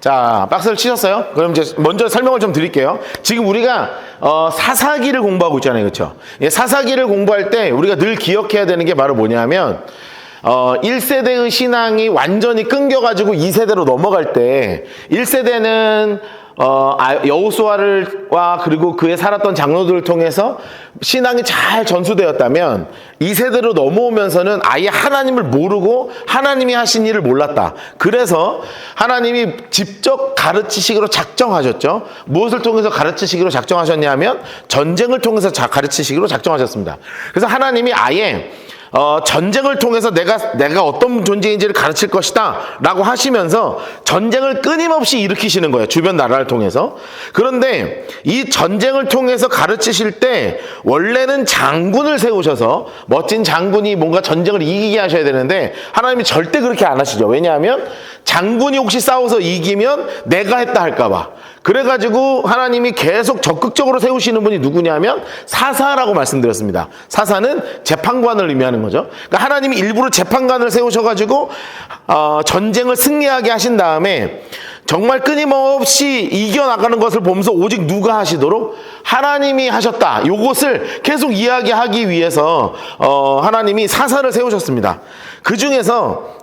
자, 박스를 치셨어요? 그럼 이제 먼저 설명을 좀 드릴게요. 지금 우리가 사사기를 공부하고 있잖아요. 그렇죠? 사사기를 공부할 때 우리가 늘 기억해야 되는 게 바로 뭐냐면 1세대의 신앙이 완전히 끊겨가지고 2세대로 넘어갈 때 1세대는 여호수아와 그리고 그에 살았던 장로들을 통해서 신앙이 잘 전수되었다면 2세대로 넘어오면서는 아예 하나님을 모르고 하나님이 하신 일을 몰랐다. 그래서 하나님이 직접 가르치시기로 작정하셨죠. 무엇을 통해서 가르치시기로 작정하셨냐면 전쟁을 통해서 가르치시기로 작정하셨습니다. 그래서 하나님이 아예 전쟁을 통해서 내가 어떤 존재인지를 가르칠 것이다 라고 하시면서 전쟁을 끊임없이 일으키시는 거예요. 주변 나라를 통해서. 그런데 이 전쟁을 통해서 가르치실 때 원래는 장군을 세우셔서 멋진 장군이 뭔가 전쟁을 이기게 하셔야 되는데 하나님이 절대 그렇게 안 하시죠. 왜냐하면 장군이 혹시 싸워서 이기면 내가 했다 할까 봐. 그래가지고 하나님이 계속 적극적으로 세우시는 분이 누구냐면 사사라고 말씀드렸습니다. 사사는 재판관을 의미하는 거죠. 그러니까 하나님이 일부러 재판관을 세우셔가지고 전쟁을 승리하게 하신 다음에 정말 끊임없이 이겨나가는 것을 보면서 오직 누가 하시도록 하나님이 하셨다. 요것을 계속 이야기하기 위해서 하나님이 사사를 세우셨습니다. 그 중에서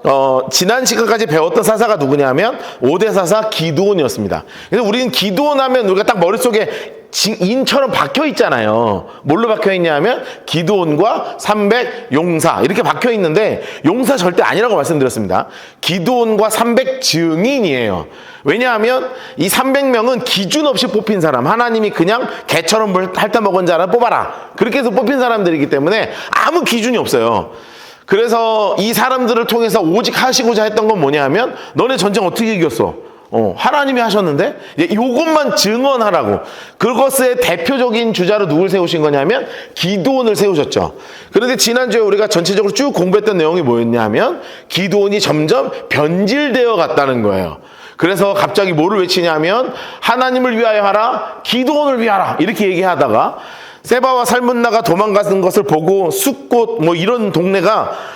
지난 시간까지 배웠던 사사가 누구냐면 5대 사사 기드온이었습니다. 그래서 우리는 기드온 하면 우리가 딱 머릿속에 인처럼 박혀 있잖아요. 뭘로 박혀 있냐면 기드온과 300 용사 이렇게 박혀 있는데 용사 절대 아니라고 말씀드렸습니다. 기드온과 300 증인이에요. 왜냐하면 이 300명은 기준 없이 뽑힌 사람, 하나님이 그냥 개처럼 핥아 먹은 자를 뽑아라 그렇게 해서 뽑힌 사람들이기 때문에 아무 기준이 없어요. 그래서 이 사람들을 통해서 오직 하시고자 했던 건 뭐냐면 너네 전쟁 어떻게 이겼어? 하나님이 하셨는데 이것만 증언하라고. 그것의 대표적인 주자로 누굴 세우신 거냐면 기드온을 세우셨죠. 그런데 지난주에 우리가 전체적으로 쭉 공부했던 내용이 뭐였냐면 기드온이 점점 변질되어 갔다는 거예요. 그래서 갑자기 뭐를 외치냐면 하나님을 위하여 하라, 기드온을 위하라 이렇게 얘기하다가 세바와 살문나가 도망가는 것을 보고 숫꽃 뭐 이런 동네가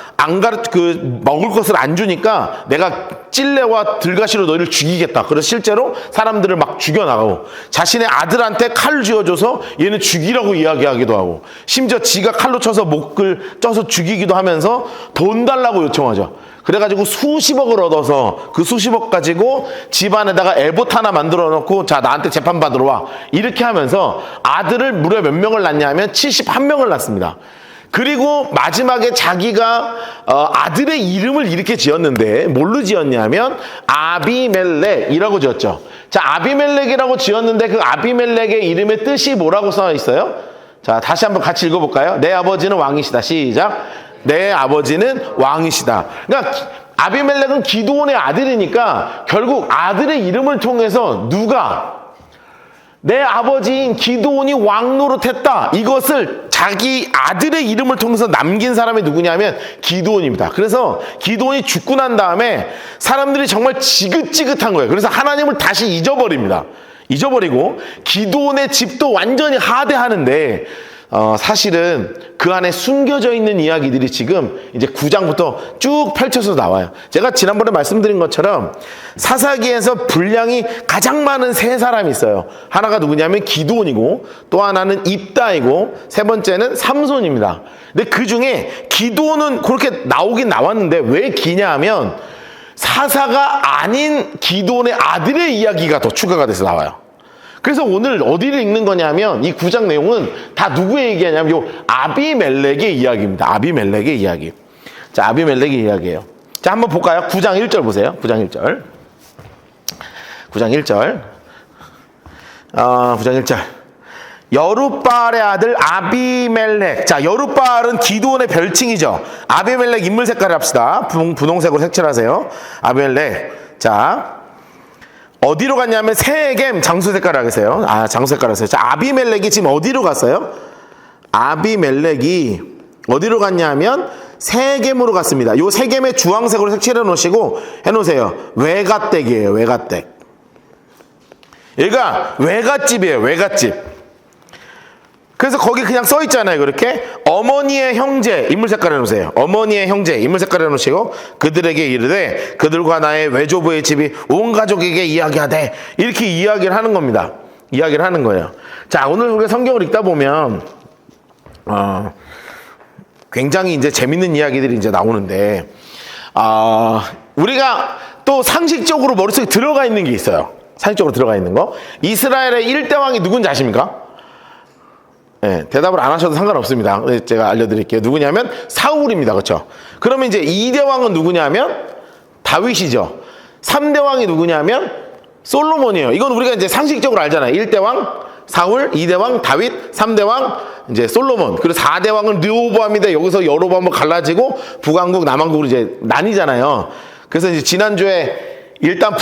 먹을 것을 안 주니까 내가 찔레와 들가시로 너희를 죽이겠다. 그래서 실제로 사람들을 막 죽여나가고 자신의 아들한테 칼을 쥐어줘서 얘는 죽이라고 이야기하기도 하고 심지어 지가 칼로 쳐서 목을 쪄서 죽이기도 하면서 돈 달라고 요청하죠. 그래가지고 수십억을 얻어서 그 수십억 가지고 집안에다가 에봇 하나 만들어 놓고 자 나한테 재판받으러 와 이렇게 하면서 아들을 무려 몇 명을 낳냐면 71명을 낳습니다. 그리고 마지막에 자기가 아들의 이름을 이렇게 지었는데 뭘로 지었냐면 아비멜렉이라고 지었죠. 자, 아비멜렉이라고 지었는데 그 아비멜렉의 이름의 뜻이 뭐라고 써 있어요? 자, 다시 한번 같이 읽어볼까요? 내 아버지는 왕이시다. 시작. 내 아버지는 왕이시다. 그러니까 아비멜렉은 기드온의 아들이니까 결국 아들의 이름을 통해서 누가 내 아버지인 기드온이 왕 노릇했다. 이것을 자기 아들의 이름을 통해서 남긴 사람이 누구냐면 기드온입니다. 그래서 기드온이 죽고 난 다음에 사람들이 정말 지긋지긋한 거예요. 그래서 하나님을 다시 잊어버립니다. 잊어버리고 기드온의 집도 완전히 하대하는데 사실은 그 안에 숨겨져 있는 이야기들이 지금 이제 9장부터 쭉 펼쳐서 나와요. 제가 지난번에 말씀드린 것처럼 사사기에서 분량이 가장 많은 세 사람이 있어요. 하나가 누구냐면 기드온이고 또 하나는 입다이고 세 번째는 삼손입니다. 근데 그 중에 기드온은 그렇게 나오긴 나왔는데 왜 기냐 하면 사사가 아닌 기드온의 아들의 이야기가 더 추가가 돼서 나와요. 그래서 오늘 어디를 읽는 거냐면 이 9장 내용은 다 누구의 얘기냐면 요 아비멜렉의 이야기입니다. 아비멜렉의 이야기. 자, 아비멜렉의 이야기예요. 자, 한번 볼까요? 9장 1절 보세요. 9장 1절. 9장 1절. 9장 1절. 여룻바알의 아들 아비멜렉. 자, 여룻바알은 기드온의 별칭이죠. 아비멜렉 인물 색깔을 합시다. 분홍색으로 색칠하세요. 아비멜렉. 자, 어디로 갔냐면 세겜 장수 색깔을 하겠어요. 장수 색깔을 하세요. 자, 아비멜렉이 지금 어디로 갔어요? 아비멜렉이 어디로 갔냐면 세겜으로 갔습니다. 요 세겜의 주황색으로 색칠해 놓으시고 해놓으세요. 외갓댁이에요. 외갓댁. 얘가 외갓집이에요. 외갓집. 그래서 거기 그냥 써 있잖아요. 그렇게 어머니의 형제 인물 색깔 해놓으세요. 어머니의 형제 인물 색깔 해놓으시고 그들에게 이르되 그들과 나의 외조부의 집이 온 가족에게 이야기하되 이렇게 이야기를 하는 겁니다. 이야기를 하는 거예요. 자, 오늘 우리가 성경을 읽다 보면 굉장히 이제 재밌는 이야기들이 이제 나오는데 우리가 또 상식적으로 머릿속에 들어가 있는 게 있어요. 상식적으로 들어가 있는 거. 이스라엘의 1대 왕이 누군지 아십니까? 네, 대답을 안 하셔도 상관없습니다. 제가 알려드릴게요. 누구냐면 사울입니다. 그렇죠? 그러면 이제 2대 왕은 누구냐면 다윗이죠. 3대 왕이 누구냐면 솔로몬이에요. 이건 우리가 이제 상식적으로 알잖아요. 1대 왕 사울, 2대 왕 다윗, 3대 왕 이제 솔로몬, 그리고 4대 왕은 르호보암인데 여기서 여로보암으로 갈라지고 북왕국, 남왕국으로 이제 나뉘잖아요. 그래서 이제 지난주에 일단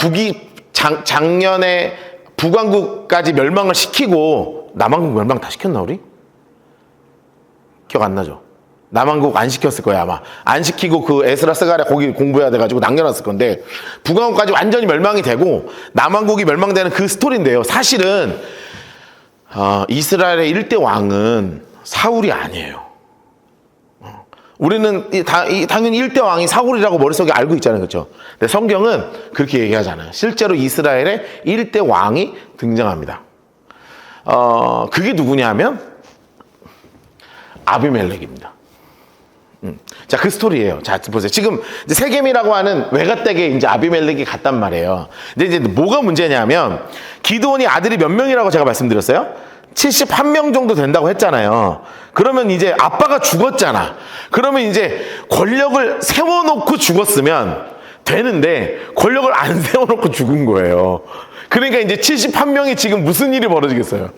작년에 북왕국까지 멸망을 시키고 남왕국 멸망 다 시켰나 우리? 기억 안 나죠? 남왕국 안 시켰을 거예요 아마. 안 시키고 그 에스라 스가랴 거기 공부해야 돼가지고 남겨놨을 건데 북왕국까지 완전히 멸망이 되고 남왕국이 멸망되는 그 스토리인데요. 사실은 이스라엘의 1대 왕은 사울이 아니에요. 우리는 당연히 1대 왕이 사울이라고 머릿속에 알고 있잖아요. 그렇죠? 근데 성경은 그렇게 얘기하잖아요. 실제로 이스라엘의 1대 왕이 등장합니다. 그게 누구냐면 아비멜렉입니다. 자, 그 스토리예요. 자, 보세요. 지금 이제 세겜이라고 하는 외가댁에 이제 아비멜렉이 갔단 말이에요. 근데 이제 뭐가 문제냐면 기드온이 아들이 몇 명이라고 제가 말씀드렸어요? 71명 정도 된다고 했잖아요. 그러면 이제 아빠가 죽었잖아. 그러면 이제 권력을 세워놓고 죽었으면 되는데 권력을 안 세워놓고 죽은 거예요. 그러니까 이제 71명이 지금 무슨 일이 벌어지겠어요?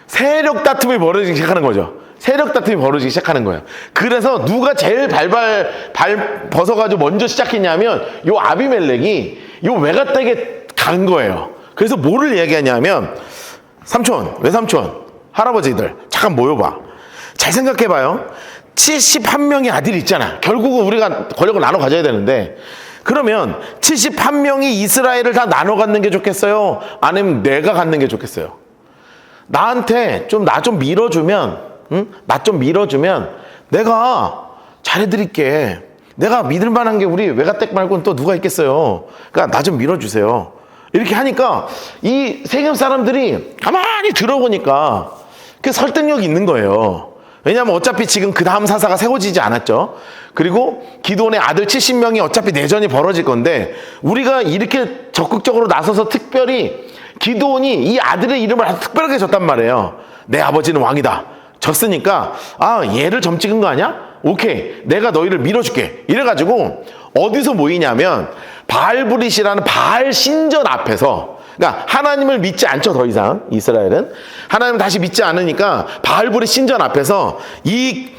세력 다툼이 벌어지기 시작하는 거죠. 세력 다툼이 벌어지기 시작하는 거예요. 그래서 누가 제일 발 벗어가지고 먼저 시작했냐면 요 아비멜렉이 요 외가댁에 간 거예요. 그래서 뭐를 얘기하냐면 삼촌, 외삼촌, 할아버지들 잠깐 모여봐. 잘 생각해봐요. 71명의 아들이 있잖아. 결국은 우리가 권력을 나눠 가져야 되는데 그러면 71명이 이스라엘을 다 나눠 갖는 게 좋겠어요? 아니면 내가 갖는 게 좋겠어요? 나한테 좀 나 좀 밀어주면 나 좀 밀어주면 내가 잘해드릴게. 내가 믿을 만한 게 우리 외가댁 말고는 또 누가 있겠어요? 그러니까 나 좀 밀어주세요. 이렇게 하니까 이 세겜 사람들이 가만히 들어보니까 그 설득력이 있는 거예요. 왜냐하면 어차피 지금 그 다음 사사가 세워지지 않았죠. 그리고 기드온의 아들 70명이 어차피 내전이 벌어질 건데 우리가 이렇게 적극적으로 나서서 특별히 기드온이 이 아들의 이름을 아주 특별하게 줬단 말이에요. 내 아버지는 왕이다. 졌으니까 얘를 점 찍은 거 아니야? 오케이, 내가 너희를 밀어줄게. 이래가지고 어디서 모이냐면 바알브릿이라는 바알 신전 앞에서, 그러니까 하나님을 믿지 않죠. 더 이상 이스라엘은 하나님을 다시 믿지 않으니까 바알브릿 신전 앞에서 이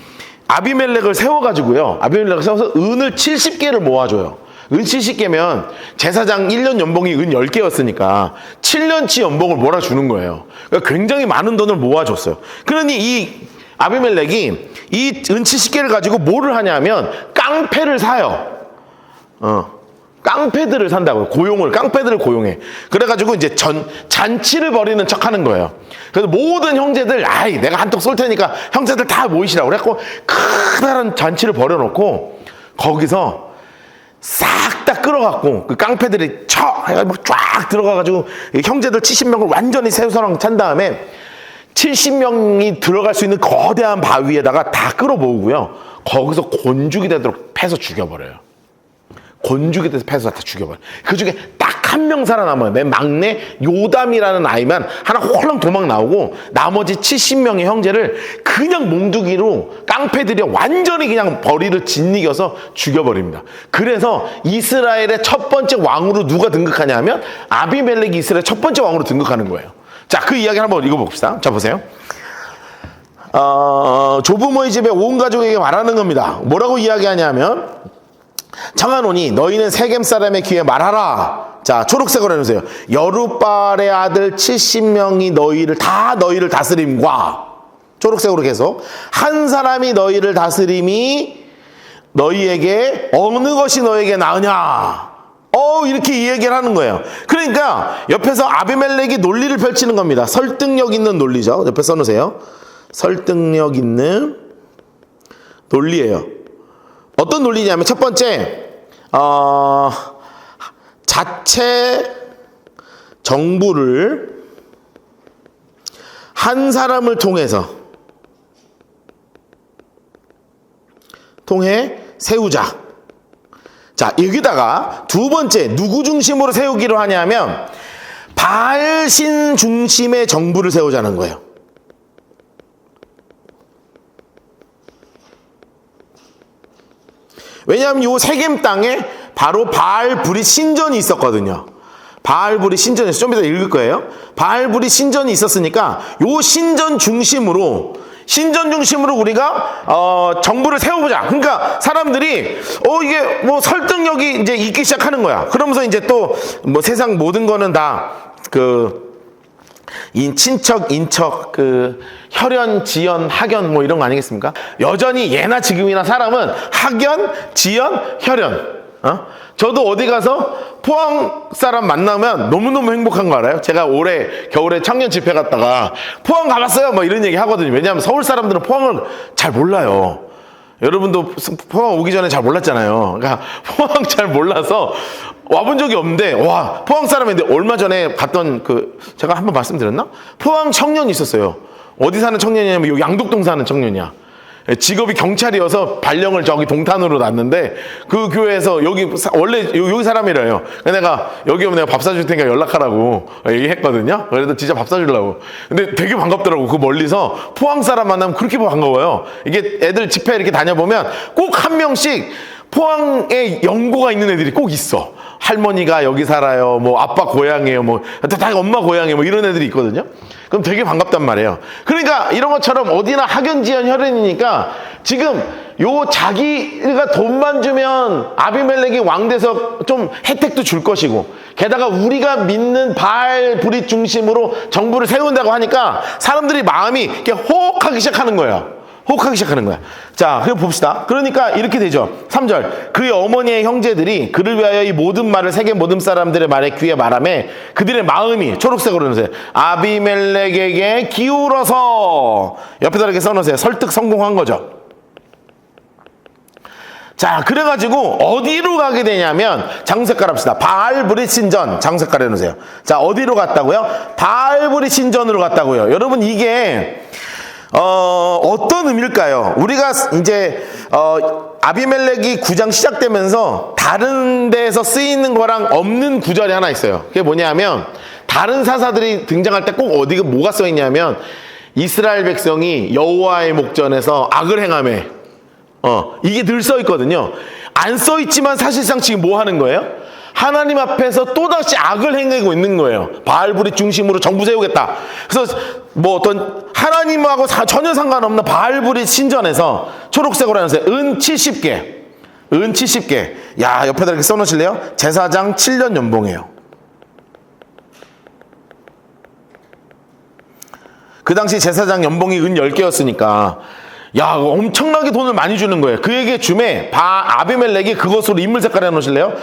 아비멜렉을 세워가지고요. 아비멜렉을 세워서 은을 70개를 모아줘요. 은 70개면 제사장 1년 연봉이 은 10개였으니까 7년치 연봉을 몰아주는 거예요. 그러니까 굉장히 많은 돈을 모아줬어요. 그러니 이 아비멜렉이 이 은 70개를 가지고 뭐를 하냐면 깡패를 사요. 깡패들을 산다고요. 깡패들을 고용해. 그래가지고 이제 잔치를 벌이는 척 하는 거예요. 그래서 모든 형제들, 내가 한턱 쏠 테니까 형제들 다 모이시라고 그래갖고 커다란 잔치를 벌여놓고 거기서 싹 다 끌어갖고 그 깡패들이 쫙 들어가가지고 형제들 70명을 완전히 새우사랑 찬 다음에 70명이 들어갈 수 있는 거대한 바위에다가 다 끌어모으고요. 거기서 곤죽이 되도록 패서 죽여버려요. 곤죽이 돼서 패서 다 죽여버려요. 그 중에 딱 한 명 살아남아요. 맨 막내 요담이라는 아이만 하나 홀랑 도망 나오고 나머지 70명의 형제를 그냥 몽두기로 깡패들이 완전히 그냥 버리를 짓이겨서 죽여버립니다. 그래서 이스라엘의 첫 번째 왕으로 누가 등극하냐면 아비멜렉이 이스라엘 첫 번째 왕으로 등극하는 거예요. 자, 그 이야기 한번 읽어봅시다. 자, 보세요. 조부모의 집에 온 가족에게 말하는 겁니다. 뭐라고 이야기하냐면 청하노니 너희는 세겜 사람의 귀에 말하라. 자, 초록색으로 해주세요. 여룻발의 아들 70명이 너희를 다스림과, 초록색으로 계속, 한 사람이 너희를 다스림이 너희에게 어느 것이 너에게 나으냐. 이렇게 이 얘기를 하는 거예요. 그러니까 옆에서 아비멜렉이 논리를 펼치는 겁니다. 설득력 있는 논리죠. 옆에 써놓으세요. 설득력 있는 논리예요. 어떤 논리냐면 첫 번째, 자체 정부를 한 사람을 통해 세우자. 자, 여기다가 두 번째 누구 중심으로 세우기로 하냐면 바알신 중심의 정부를 세우자는 거예요. 왜냐하면 이 세겜 땅에 바로 바알브릿 신전이 있었거든요. 바알브릿 신전에서 좀 이따 읽을 거예요. 바알브릿 신전이 있었으니까 요 신전 중심으로 우리가 정부를 세워보자. 그러니까 사람들이 이게 뭐 설득력이 이제 있기 시작하는 거야. 그러면서 이제 또 뭐 세상 모든 거는 다 친척, 인척, 혈연, 지연, 학연 뭐 이런 거 아니겠습니까? 여전히 예나 지금이나 사람은 학연, 지연, 혈연. 저도 어디 가서 포항 사람 만나면 너무너무 행복한 거 알아요? 제가 올해 겨울에 청년 집회 갔다가 포항 가봤어요 뭐 이런 얘기 하거든요. 왜냐하면 서울 사람들은 포항을 잘 몰라요. 여러분도 포항 오기 전에 잘 몰랐잖아요. 그러니까 포항 잘 몰라서 와본 적이 없는데, 와, 포항 사람인데 얼마 전에 갔던 제가 한번 말씀드렸나? 포항 청년이 있었어요. 어디 사는 청년이냐면 여기 양덕동 사는 청년이야. 직업이 경찰이어서 발령을 저기 동탄으로 놨는데 그 교회에서 원래 여기 사람이래요. 내가 여기 오면 내가 밥 사줄 테니까 연락하라고 얘기했거든요. 그래도 진짜 밥 사주려고. 근데 되게 반갑더라고. 그 멀리서 포항 사람 만나면 그렇게 반가워요. 이게 애들 집회 이렇게 다녀보면 꼭 한 명씩 포항에 연고가 있는 애들이 꼭 있어. 할머니가 여기 살아요. 뭐 아빠 고향이에요. 뭐 다 엄마 고향이에요. 뭐 이런 애들이 있거든요. 그럼 되게 반갑단 말이에요. 그러니까 이런 것처럼 어디나 학연, 지연, 혈연이니까 지금 자기가 돈만 주면 아비멜렉이 왕 돼서 좀 혜택도 줄 것이고, 게다가 우리가 믿는 바알브릿 중심으로 정부를 세운다고 하니까 사람들이 마음이 이렇게 호흡하기 시작하는 거예요. 자, 그럼 봅시다. 그러니까 이렇게 되죠. 3절. 그의 어머니의 형제들이 그를 위하여 이 모든 말을 세계 모든 사람들의 말에 귀에 말하매 그들의 마음이 초록색으로 해놓으세요. 아비멜렉에게 기울어서, 옆에다 이렇게 써놓으세요. 설득 성공한 거죠. 자, 그래가지고 어디로 가게 되냐면 장색깔 합시다. 바알브릿 신전 장색깔 해놓으세요. 자, 어디로 갔다고요? 바알브릿 신전으로 갔다고요. 여러분, 이게 어떤 의미일까요? 우리가 이제 아비멜렉이 9장 시작되면서 다른 데에서 쓰이는 거랑 없는 구절이 하나 있어요. 그게 뭐냐면, 다른 사사들이 등장할 때 꼭 뭐가 써 있냐면, 이스라엘 백성이 여호와의 목전에서 악을 행하매, 이게 늘 써 있거든요. 안 써 있지만 사실상 지금 뭐 하는 거예요? 하나님 앞에서 또다시 악을 행하고 있는 거예요. 바알브릿 중심으로 정부 세우겠다. 그래서 뭐 어떤 하나님하고 전혀 상관없는 바알브릿 신전에서 초록색으로 하면서 은 70개. 야, 옆에다 이렇게 써놓으실래요? 제사장 7년 연봉이에요. 그 당시 제사장 연봉이 은 10개였으니까 야, 엄청나게 돈을 많이 주는 거예요. 그에게 줌에 아비멜렉이 그것으로 인물 색깔 해놓으실래요?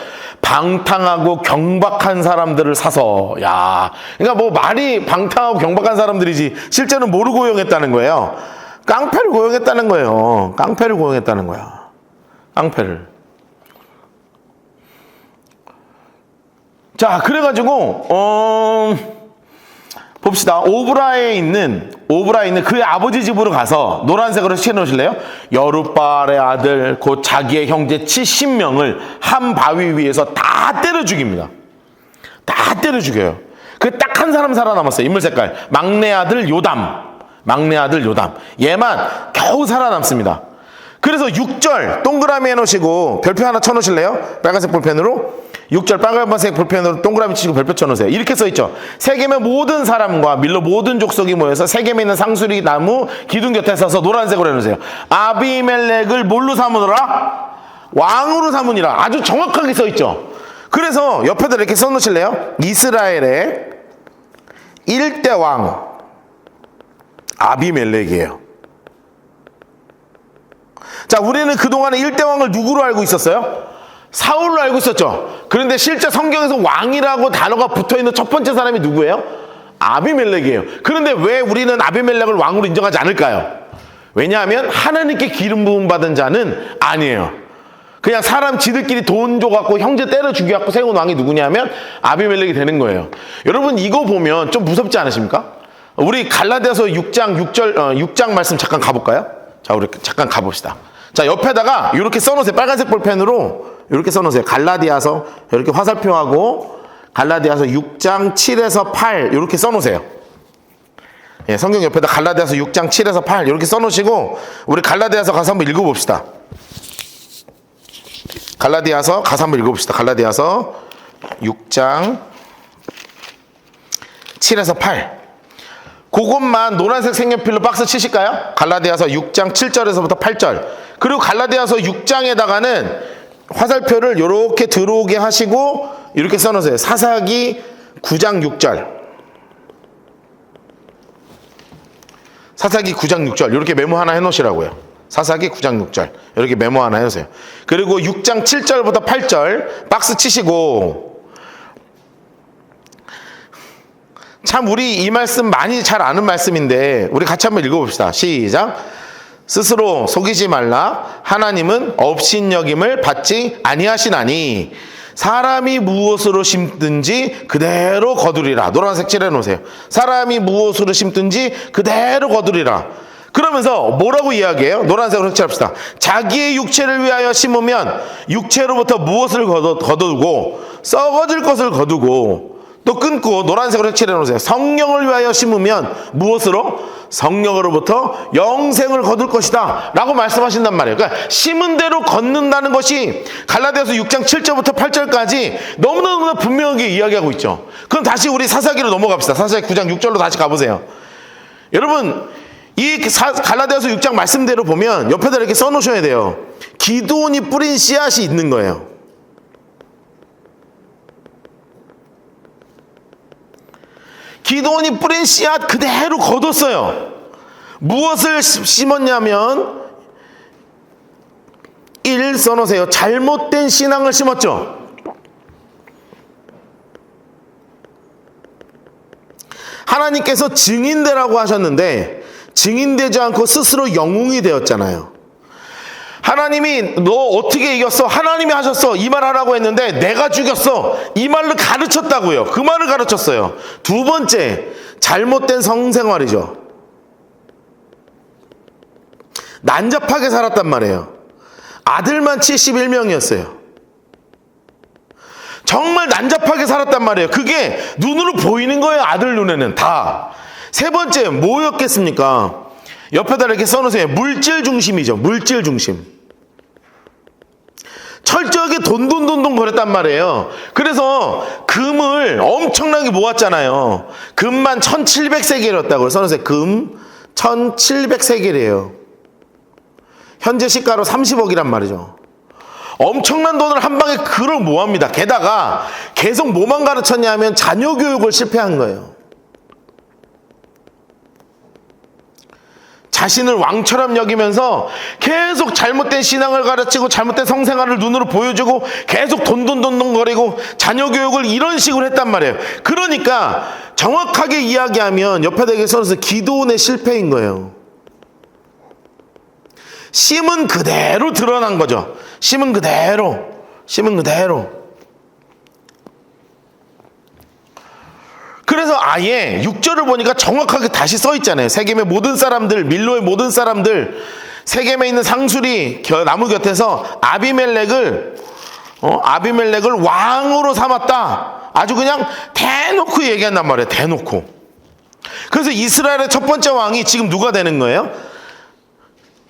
방탕하고 경박한 사람들을 사서. 야, 그러니까 뭐 말이 방탕하고 경박한 사람들이지 실제는 뭐를 고용했다는 거예요? 깡패를 고용했다는 거예요. 깡패를. 자, 그래가지고 봅시다. 오브라에 있는 그의 아버지 집으로 가서 노란색으로 칠해놓으실래요? 여룻바알의 아들 곧 자기의 형제 70명을 한 바위 위에서 다 때려 죽입니다. 다 때려 죽여요. 그 딱 한 사람 살아남았어요. 인물 색깔. 막내 아들 요담. 얘만 겨우 살아남습니다. 그래서 6절 동그라미 해놓으시고 별표 하나 쳐놓으실래요? 빨간색 볼펜으로. 6절 빨간색 볼펜으로 동그라미 치고 별표 쳐놓으세요. 이렇게 써있죠. 세겜의 모든 사람과 밀로 모든 족속이 모여서 세겜에 있는 상수리 나무 기둥 곁에 서서 노란색으로 해놓으세요. 아비멜렉을 뭘로 삼으더라? 왕으로 삼으니라. 아주 정확하게 써있죠. 그래서 옆에다 이렇게 써놓으실래요? 이스라엘의 1대 왕 아비멜렉이에요. 자, 우리는 그동안에 1대 왕을 누구로 알고 있었어요? 사울로 알고 있었죠. 그런데 실제 성경에서 왕이라고 단어가 붙어있는 첫 번째 사람이 누구예요? 아비멜렉이에요. 그런데 왜 우리는 아비멜렉을 왕으로 인정하지 않을까요? 왜냐하면 하나님께 기름 부음 받은 자는 아니에요. 그냥 사람 지들끼리 돈 줘갖고 형제 때려 죽여갖고 세운 왕이 누구냐면 아비멜렉이 되는 거예요. 여러분 이거 보면 좀 무섭지 않으십니까? 우리 갈라디아서 6장 6장 말씀 잠깐 가볼까요? 자, 우리 잠깐 가봅시다. 자, 옆에다가 이렇게 써놓으세요. 빨간색 볼펜으로 이렇게 써놓으세요. 갈라디아서 이렇게 화살표하고 갈라디아서 6장 7에서 8 이렇게 써놓으세요. 예, 성경 옆에다 갈라디아서 6장 7에서 8 이렇게 써놓으시고 우리 갈라디아서 가서 한번 읽어봅시다. 갈라디아서 가서 한번 읽어봅시다. 갈라디아서 6장 7에서 8 그것만 노란색 색연필로 박스 치실까요? 갈라디아서 6장 7절에서부터 8절 그리고 갈라디아서 6장에다가는 화살표를 이렇게 들어오게 하시고 이렇게 써놓으세요. 사사기 9장 6절 사사기 9장 6절 이렇게 메모 하나 해놓으시라고요. 사사기 9장 6절 이렇게 메모 하나 해놓으세요. 그리고 6장 7절부터 8절 박스 치시고 참 우리 이 말씀 많이 잘 아는 말씀인데 우리 같이 한번 읽어봅시다. 시작. 스스로 속이지 말라. 하나님은 업신여김을 받지 아니하시나니 사람이 무엇으로 심든지 그대로 거두리라. 노란색 칠해놓으세요. 사람이 무엇으로 심든지 그대로 거두리라. 그러면서 뭐라고 이야기해요? 노란색으로 칠합시다. 자기의 육체를 위하여 심으면 육체로부터 무엇을 거두고 썩어질 것을 거두고 또 끊고 노란색으로 칠해놓으세요. 성령을 위하여 심으면 무엇으로? 성령으로부터 영생을 거둘 것이다 라고 말씀하신단 말이에요. 그러니까 심은 대로 걷는다는 것이 갈라디아서 6장 7절부터 8절까지 너무나 분명하게 이야기하고 있죠. 그럼 다시 우리 사사기로 넘어갑시다. 사사기 9장 6절로 다시 가보세요. 여러분 이 갈라디아서 6장 말씀대로 보면 옆에다 이렇게 써놓으셔야 돼요. 기드온이 뿌린 씨앗이 있는 거예요. 기드온이 뿌린 씨앗 그대로 거뒀어요. 무엇을 심었냐면 1 써놓으세요. 잘못된 신앙을 심었죠. 하나님께서 증인되라고 하셨는데 증인되지 않고 스스로 영웅이 되었잖아요. 하나님이 너 어떻게 이겼어? 하나님이 하셨어. 이 말 하라고 했는데 내가 죽였어. 이 말로 가르쳤다고요. 그 말을 가르쳤어요. 두 번째, 잘못된 성생활이죠. 난잡하게 살았단 말이에요. 아들만 71명이었어요. 정말 난잡하게 살았단 말이에요. 그게 눈으로 보이는 거예요. 아들 눈에는 다. 세 번째, 뭐였겠습니까? 옆에다 이렇게 써놓으세요. 물질 중심이죠. 물질 중심. 철저하게 돈 거렸단 말이에요. 그래서 금을 엄청나게 모았잖아요. 금만 1700세겔이었다고 써놓으세요. 금 1700세겔이에요. 현재 시가로 30억이란 말이죠. 엄청난 돈을 한 방에 그걸 모읍니다. 게다가 계속 뭐만 가르쳤냐 하면 자녀 교육을 실패한 거예요. 자신을 왕처럼 여기면서 계속 잘못된 신앙을 가르치고 잘못된 성생활을 눈으로 보여주고 계속 돈 거리고 자녀 교육을 이런 식으로 했단 말이에요. 그러니까 정확하게 이야기하면 옆에다 써서 기드온의 실패인 거예요. 심은 그대로 드러난 거죠. 심은 그대로. 그래서 아예 6절을 보니까 정확하게 다시 써 있잖아요. 세겜의 모든 사람들, 밀로의 모든 사람들, 세겜에 있는 상술이 나무 곁에서 아비멜렉을 왕으로 삼았다. 아주 그냥 대놓고 얘기한단 말이에요. 대놓고. 그래서 이스라엘의 첫 번째 왕이 지금 누가 되는 거예요?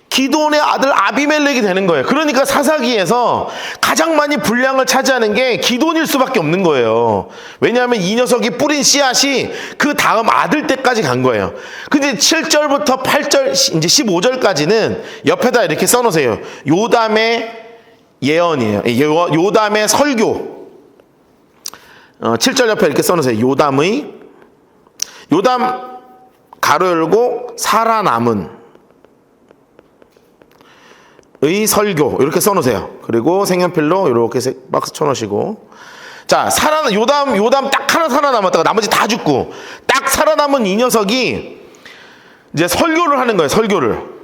기드온의 아들 아비멜렉이 되는 거예요. 그러니까 사사기에서 가장 많이 분량을 차지하는 게 기드온일 수밖에 없는 거예요. 왜냐하면 이 녀석이 뿌린 씨앗이 그 다음 아들 때까지 간 거예요. 근데 7절부터 8절 이제 15절까지는 옆에다 이렇게 써놓으세요. 요담의 예언이에요. 요담의 설교. 7절 옆에 이렇게 써놓으세요. 요담 가로 열고 살아남은 설교 이렇게 써놓으세요. 그리고 색연필로 이렇게 박스 쳐놓으시고, 자, 요담 딱 하나 살아남았다가 나머지 다 죽고 딱 살아남은 이 녀석이 이제 설교를 하는 거예요. 설교를.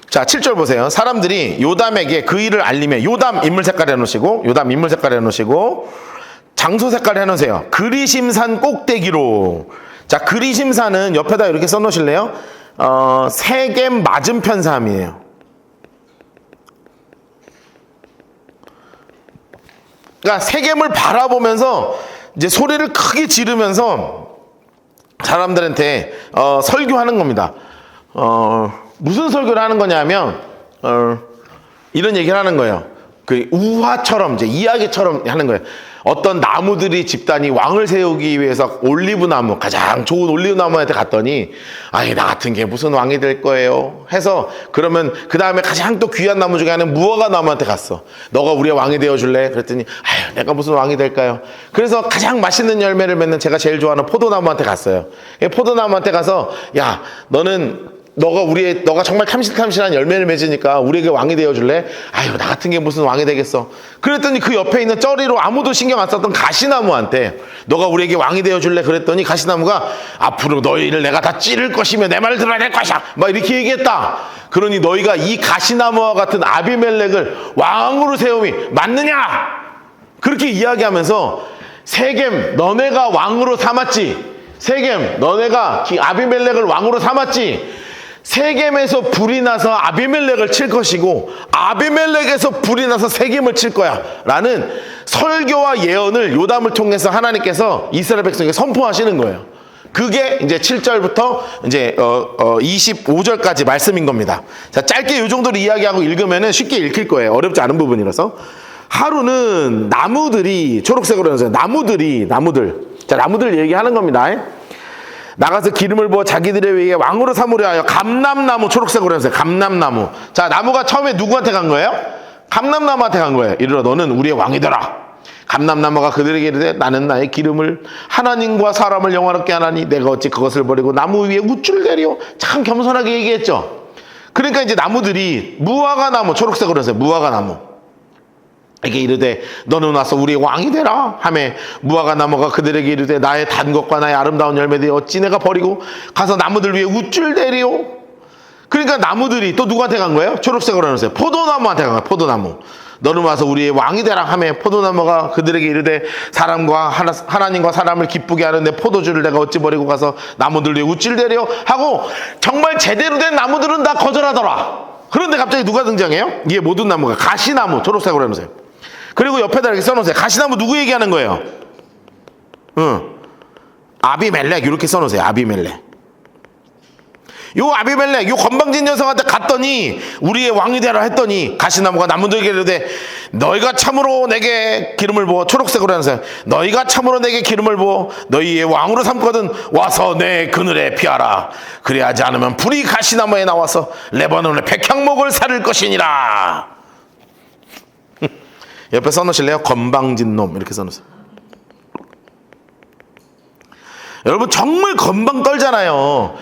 자, 7절 보세요. 사람들이 요담에게 그 일을 알리며, 요담 인물 색깔 해놓으시고, 요담 인물 색깔 해놓으시고, 장소 색깔 해놓으세요. 그리심산 꼭대기로. 자, 그리심산은 옆에다 이렇게 써놓으실래요? 세겜 맞은편 삶이에요. 그러니까 세겜을 바라보면서 이제 소리를 크게 지르면서 사람들한테 설교하는 겁니다. 무슨 설교를 하는 거냐면 이런 얘기를 하는 거예요. 그 우화처럼, 이제 이야기처럼 하는 거예요. 어떤 나무들이 집단이 왕을 세우기 위해서 올리브나무, 가장 좋은 올리브나무한테 갔더니, 아니, 나 같은 게 무슨 왕이 될 거예요 해서, 그러면 그 다음에 가장 또 귀한 나무 중에 하나는 무화과 나무한테 갔어. 너가 우리의 왕이 되어줄래? 그랬더니, 아유, 내가 무슨 왕이 될까요? 그래서 가장 맛있는 열매를 맺는 제가 제일 좋아하는 포도나무한테 갔어요. 포도나무한테 가서, 야, 너가 정말 탐실탐실한 열매를 맺으니까 우리에게 왕이 되어줄래? 아유, 나 같은 게 무슨 왕이 되겠어. 그랬더니 그 옆에 있는 쩌리로 아무도 신경 안 썼던 가시나무한테, 너가 우리에게 왕이 되어줄래? 그랬더니 가시나무가, 앞으로 너희를 내가 다 찌를 것이며 내 말을 들어야 될 것이야, 막 이렇게 얘기했다. 그러니 너희가 이 가시나무와 같은 아비멜렉을 왕으로 세움이 맞느냐? 그렇게 이야기하면서, 세겜 너네가 왕으로 삼았지. 세겜 너네가 아비멜렉을 왕으로 삼았지. 세겜에서 불이 나서 아비멜렉을 칠 것이고, 아비멜렉에서 불이 나서 세겜을 칠 거야 라는 설교와 예언을 요담을 통해서 하나님께서 이스라엘 백성에게 선포하시는 거예요. 그게 이제 7절부터 이제 25절까지 말씀인 겁니다. 자, 짧게 이 정도로 이야기하고 읽으면은 쉽게 읽힐 거예요. 어렵지 않은 부분이라서. 하루는 나무들이, 초록색으로 해서 나무들. 자, 나무들 얘기하는 겁니다. 나가서 기름을 부어 자기들에 의해 왕으로 삼으려 하여 감람나무, 초록색으로 해서 감람나무. 자, 나무가 처음에 누구한테 간 거예요? 감람나무한테 간 거예요. 이르러 너는 우리의 왕이 되라. 감람나무가 그들에게 이르되 나는 나의 기름을 하나님과 사람을 영화롭게 하나니 내가 어찌 그것을 버리고 나무 위에 우쭐 내려. 참 겸손하게 얘기했죠. 그러니까 이제 나무들이 무화과 나무, 초록색으로 해서 무화과 나무 에게 이르되 너는 와서 우리의 왕이 되라 하매, 무화과 나무가 그들에게 이르되 나의 단 것과 나의 아름다운 열매들이 어찌 내가 버리고 가서 나무들 위에 우쭐대리오. 그러니까 나무들이 또 누구한테 간 거예요? 초록색으로 해놓으세요. 포도나무한테 간 거예요. 포도나무. 너는 와서 우리의 왕이 되라 하매, 포도나무가 그들에게 이르되 하나님과 사람을 기쁘게 하는 내 포도주를 내가 어찌 버리고 가서 나무들 위에 우쭐대리오 하고, 정말 제대로 된 나무들은 다 거절하더라. 그런데 갑자기 누가 등장해요? 이게 모든 나무가 가시나무, 초록색으로 해놓으세요. 그리고 옆에다 이렇게 써놓으세요. 가시나무 누구 얘기하는 거예요? 아비멜렉 이렇게 써놓으세요. 아비멜렉. 요 아비멜렉, 요 건방진 녀석한테 갔더니 우리의 왕이 되라 했더니 가시나무가 나무들에게 이르되 너희가 참으로 내게 기름을 부어, 초록색으로 해놓으세요. 너희가 참으로 내게 기름을 부어 너희의 왕으로 삼거든 와서 내 그늘에 피하라. 그리하지 않으면 불이 가시나무에 나와서 레바논의 백향목을 사를 것이니라. 옆에 써놓으실래요? 건방진 놈 이렇게 써놓으세요. 여러분 정말 건방 떨잖아요.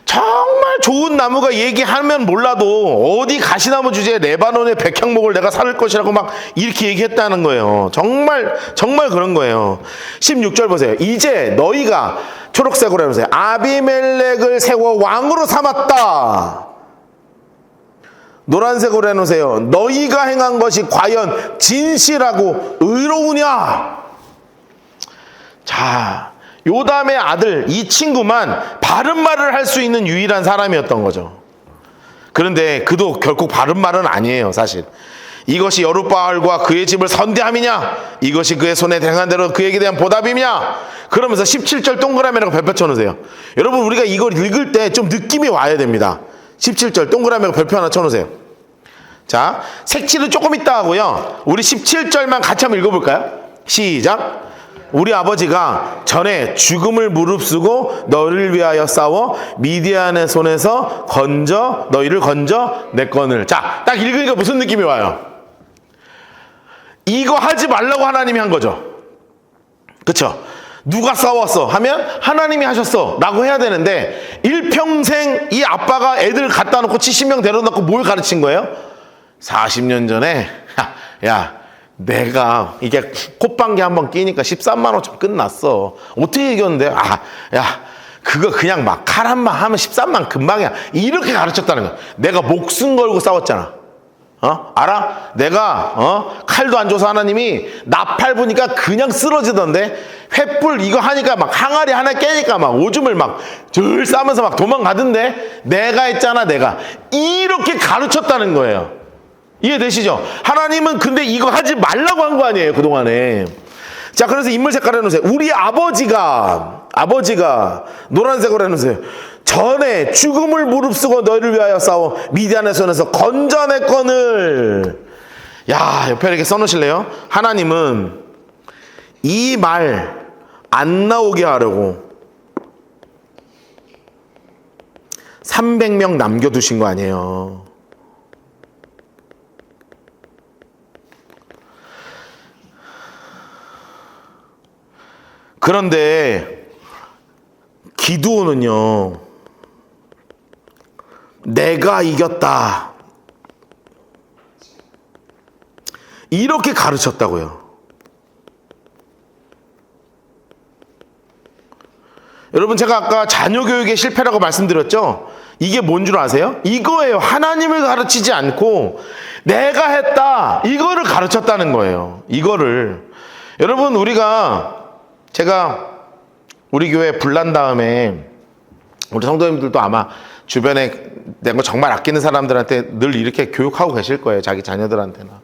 정말 좋은 나무가 얘기하면 몰라도 어디 가시나무 주제에 레바논의 백향목을 내가 사를 것이라고 막 이렇게 얘기했다는 거예요. 정말 그런 거예요. 16절 보세요. 이제 너희가, 초록색으로 해보세요. 아비멜렉을 세워 왕으로 삼았다. 노란색으로 해놓으세요. 너희가 행한 것이 과연 진실하고 의로우냐? 자, 요담의 아들 이 친구만 바른 말을 할 수 있는 유일한 사람이었던 거죠. 그런데 그도 결국 바른 말은 아니에요. 사실 이것이 여룻바알과 그의 집을 선대함이냐? 이것이 그의 손에 행한 대로 그에게 대한 보답이냐? 그러면서 17절 동그라미라고 별표 쳐놓으세요. 여러분 우리가 이걸 읽을 때 좀 느낌이 와야 됩니다. 17절 동그라미라고 별표 하나 쳐놓으세요. 자, 색칠은 조금 있다 하고요. 우리 17절만 같이 한번 읽어볼까요? 시작. 우리 아버지가 전에 죽음을 무릅쓰고 너를 위하여 싸워 미디안의 손에서 너희를 건져 내 건을. 자, 딱 읽으니까 무슨 느낌이 와요? 이거 하지 말라고 하나님이 한 거죠. 그쵸? 누가 싸웠어? 하면 하나님이 하셨어 라고 해야 되는데 일평생 이 아빠가 애들 갖다 놓고 70명 데려놓고 뭘 가르친 거예요? 40년 전에 야 내가 이게 콧방귀 한번 끼니까 13만 5천 끝났어. 어떻게 이겼는데? 야 그거 그냥 막 칼 한 방 하면 13만 금방이야. 이렇게 가르쳤다는 거야. 내가 목숨 걸고 싸웠잖아. 알아? 내가 칼도 안 줘서 하나님이 나팔 부니까 그냥 쓰러지던데 횃불 이거 하니까 막 항아리 하나 깨니까 막 오줌을 막 줄 싸면서 막 도망가던데 내가 했잖아. 내가 이렇게 가르쳤다는 거예요. 이해되시죠? 하나님은 근데 이거 하지 말라고 한 거 아니에요 그동안에. 자, 그래서 인물 색깔 해놓으세요. 우리 아버지가 노란색으로 해놓으세요. 전에 죽음을 무릅쓰고 너희를 위하여 싸워 미디안의 손에서 건져냈거늘. 야, 옆에 이렇게 써놓으실래요? 하나님은 이 말 안 나오게 하려고 300명 남겨두신 거 아니에요. 그런데 기드온은요, 내가 이겼다 이렇게 가르쳤다고요. 여러분, 제가 아까 자녀 교육의 실패라고 말씀드렸죠? 이게 뭔 줄 아세요? 이거예요. 하나님을 가르치지 않고 내가 했다 이거를 가르쳤다는 거예요. 이거를. 여러분, 제가 우리 교회 불난 다음에 우리 성도님들도 아마 주변에 내가 정말 아끼는 사람들한테 늘 이렇게 교육하고 계실 거예요. 자기 자녀들한테나.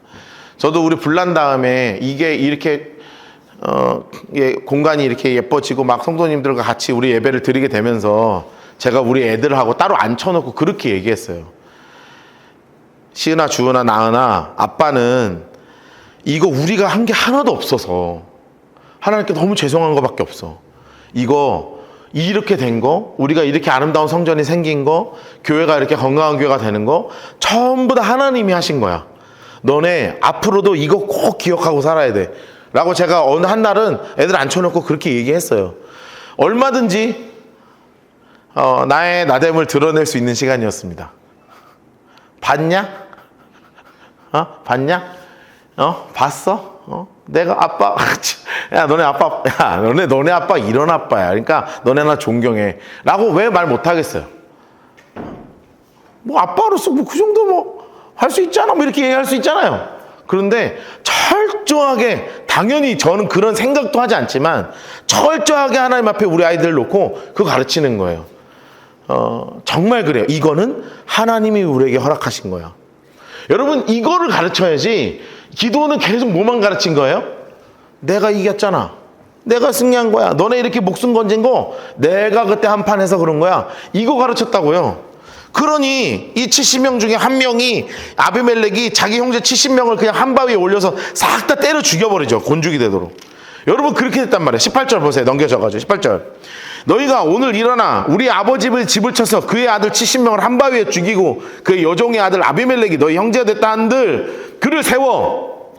저도 우리 불난 다음에 이게 이렇게 공간이 이렇게 예뻐지고 막 성도님들과 같이 우리 예배를 드리게 되면서 제가 우리 애들하고 따로 앉혀놓고 그렇게 얘기했어요. 시은아, 주은아, 나은아, 아빠는 이거 우리가 한 게 하나도 없어서 하나님께 너무 죄송한 거밖에 없어. 이거 이렇게 된 거, 우리가 이렇게 아름다운 성전이 생긴 거, 교회가 이렇게 건강한 교회가 되는 거 전부 다 하나님이 하신 거야. 너네 앞으로도 이거 꼭 기억하고 살아야 돼 라고 제가 어느 한날은 애들 앉혀놓고 그렇게 얘기했어요. 얼마든지 나의 나됨을 드러낼 수 있는 시간이었습니다. 봤냐? 봤냐? 봤어? 내가 아빠, 야, 너네 아빠 이런 아빠야. 그러니까 너네 나 존경해. 라고 왜 말 못하겠어요? 뭐 아빠로서 뭐 그 정도 뭐 할 수 있잖아. 뭐 이렇게 얘기할 수 있잖아요. 그런데 철저하게, 당연히 저는 그런 생각도 하지 않지만 철저하게 하나님 앞에 우리 아이들을 놓고 그거 가르치는 거예요. 정말 그래요. 이거는 하나님이 우리에게 허락하신 거야. 여러분, 이거를 가르쳐야지. 기도는 계속 뭐만 가르친 거예요? 내가 이겼잖아. 내가 승리한 거야. 너네 이렇게 목숨 건진 거 내가 그때 한판 해서 그런 거야. 이거 가르쳤다고요. 그러니 이 70명 중에 한 명이, 아비멜렉이 자기 형제 70명을 그냥 한 바위에 올려서 싹 다 때려 죽여버리죠. 곤죽이 되도록. 여러분, 그렇게 됐단 말이에요. 18절 보세요. 넘겨져가지고 18절. 너희가 오늘 일어나 우리 아버지 집을 쳐서 그의 아들 70명을 한 바위에 죽이고 그의 여종의 아들 아비멜렉이 너희 형제가 됐다 한들 그를 세워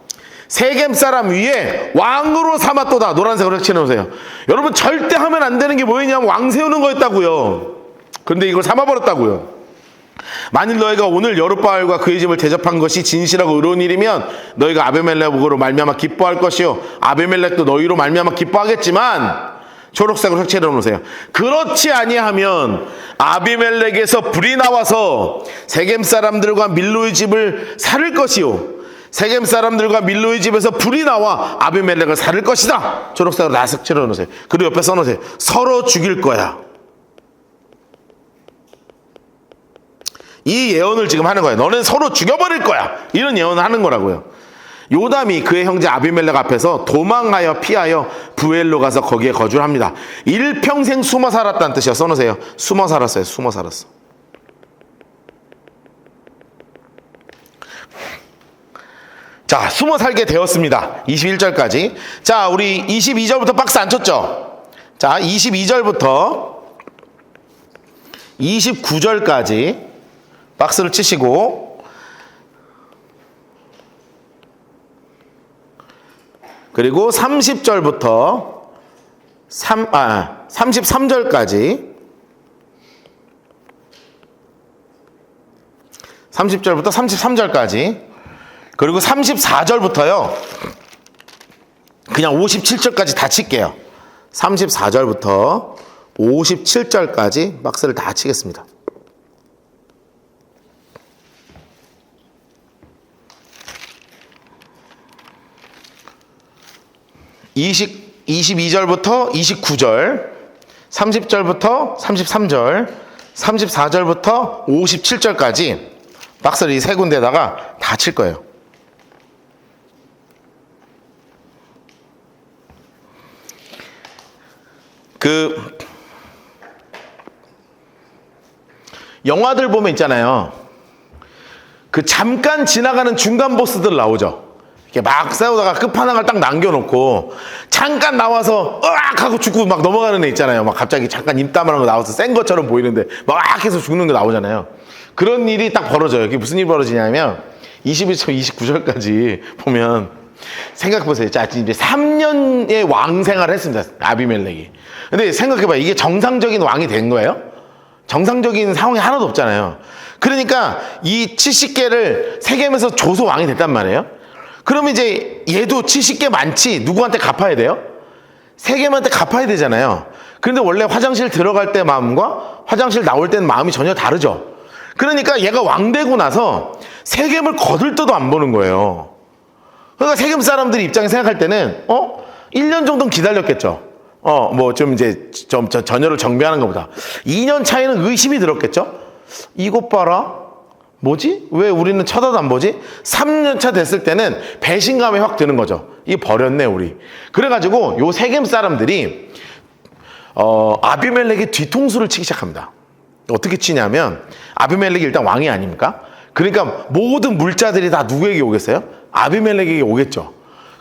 세겜 사람 위에 왕으로 삼았도다. 노란색으로 칠해놓으세요. 여러분, 절대 하면 안 되는 게 뭐였냐면 왕 세우는 거였다고요. 그런데 이걸 삼아버렸다고요. 만일 너희가 오늘 여룻바알과 그의 집을 대접한 것이 진실하고 의로운 일이면 너희가 아비멜렉으로 말미암아 기뻐할 것이요 아비멜렉도 너희로 말미암아 기뻐하겠지만, 초록색으로 색칠해 놓으세요. 그렇지 아니하면 아비멜렉에서 불이 나와서 세겜 사람들과 밀로의 집을 살을 것이요 세겜 사람들과 밀로의 집에서 불이 나와 아비멜렉을 살을 것이다. 초록색으로 다 색칠해 놓으세요. 그리고 옆에 써놓으세요. 서로 죽일 거야. 이 예언을 지금 하는 거예요. 너는 서로 죽여버릴 거야. 이런 예언을 하는 거라고요. 요담이 그의 형제 아비멜렉 앞에서 도망하여 피하여 부엘로 가서 거기에 거주를 합니다. 일평생 숨어 살았다는 뜻이야. 써놓으세요. 숨어 살았어요. 숨어 살았어. 자, 숨어 살게 되었습니다. 21절까지. 자, 우리 22절부터 박스 안 쳤죠? 자, 22절부터 29절까지 박스를 치시고, 그리고 30절부터 33절까지 30절부터 33절까지 그리고 34절부터요. 그냥 57절까지 다 칠게요. 34절부터 57절까지 박스를 다 치겠습니다. (20) 22절부터 29절, 30절부터 33절, 34절부터 57절까지 박스를 이 세 군데다가 다 칠 거예요. 영화들 보면 있잖아요. 잠깐 지나가는 중간 보스들 나오죠. 이렇게 막 싸우다가 끝판왕을 딱 남겨놓고 잠깐 나와서 으악 하고 죽고 막 넘어가는 애 있잖아요. 막 갑자기 잠깐 입다물한 거 나와서 센 것처럼 보이는데 막 해서 죽는 거 나오잖아요. 그런 일이 딱 벌어져요. 이게 무슨 일이 벌어지냐면 21절, 29절까지 보면 생각해보세요. 자, 이제 3년의 왕 생활을 했습니다. 아비멜렉이. 근데 생각해봐요. 이게 정상적인 왕이 된 거예요? 정상적인 상황이 하나도 없잖아요. 그러니까 이 70개를 세겜에서 줘서 왕이 됐단 말이에요. 그러면 이제 얘도 70개 많지 누구한테 갚아야 돼요? 세겜한테 갚아야 되잖아요. 그런데 원래 화장실 들어갈 때 마음과 화장실 나올 때는 마음이 전혀 다르죠. 그러니까 얘가 왕 되고 나서 세겜을 거들떠도 안 보는 거예요. 그러니까 세겜 사람들이 입장에 생각할 때는 1년 정도는 기다렸겠죠. 뭐 좀 이제 좀 전열을 정비하는 것보다 2년 차이는 의심이 들었겠죠. 이것 봐라. 뭐지? 왜 우리는 쳐다도 안 보지? 3년 차 됐을 때는 배신감이 확 드는 거죠. 이 버렸네 우리. 그래가지고 요 세겜 사람들이 아비멜렉의 뒤통수를 치기 시작합니다. 어떻게 치냐면 아비멜렉이 일단 왕이 아닙니까? 그러니까 모든 물자들이 다 누구에게 오겠어요? 아비멜렉에게 오겠죠.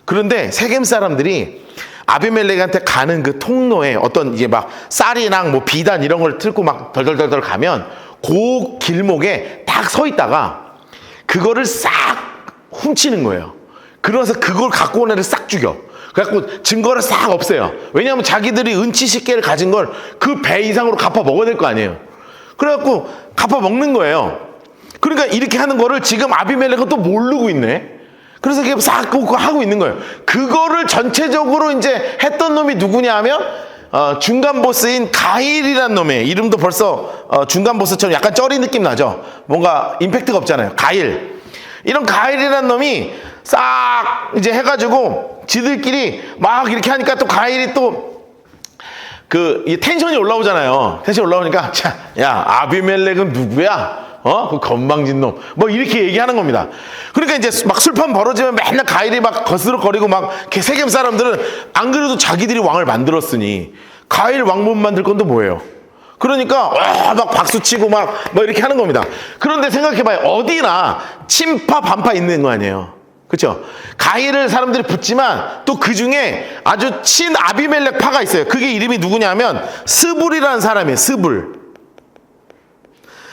그런데 세겜 사람들이 아비멜렉한테 가는 그 통로에 어떤 이제 막 쌀이랑 뭐 비단 이런 걸 틀고 막 덜덜덜덜 가면 그 길목에 딱 서 있다가 그거를 싹 훔치는 거예요. 그러면서 그걸 갖고 온 애를 싹 죽여. 그래갖고 증거를 싹 없애요. 왜냐하면 자기들이 은치 10개를 가진 걸 그 배 이상으로 갚아 먹어야 될 거 아니에요. 그래갖고 갚아 먹는 거예요. 그러니까 이렇게 하는 거를 지금 아비멜렉은 또 모르고 있네. 그래서 이렇게 싹 하고 있는 거예요. 그거를 전체적으로 이제 했던 놈이 누구냐 하면 중간 보스인 가일이라는 놈의 이름도 벌써 중간 보스처럼 약간 쩌리 느낌 나죠. 뭔가 임팩트가 없잖아요. 가일. 이런 가일이라는 놈이 싹 이제 해가지고 지들끼리 막 이렇게 하니까 또 가일이 또 이 텐션이 올라오잖아요. 텐션이 올라오니까 자, 야 아비멜렉은 누구야? 그 건방진 놈. 뭐 이렇게 얘기하는 겁니다. 그러니까 이제 막 술판 벌어지면 맨날 가일이 막 거스럭거리고 막 세겜 사람들은 안 그래도 자기들이 왕을 만들었으니 가일 왕 못 만들 건데 뭐예요? 그러니까 막 박수치고 막 이렇게 하는 겁니다. 그런데 생각해봐요. 어디나 친파 반파 있는 거 아니에요. 그렇죠? 가일을 사람들이 붙지만 또 그 중에 아주 친 아비멜렉 파가 있어요. 그게 이름이 누구냐면 스불이라는 사람이에요. 스불.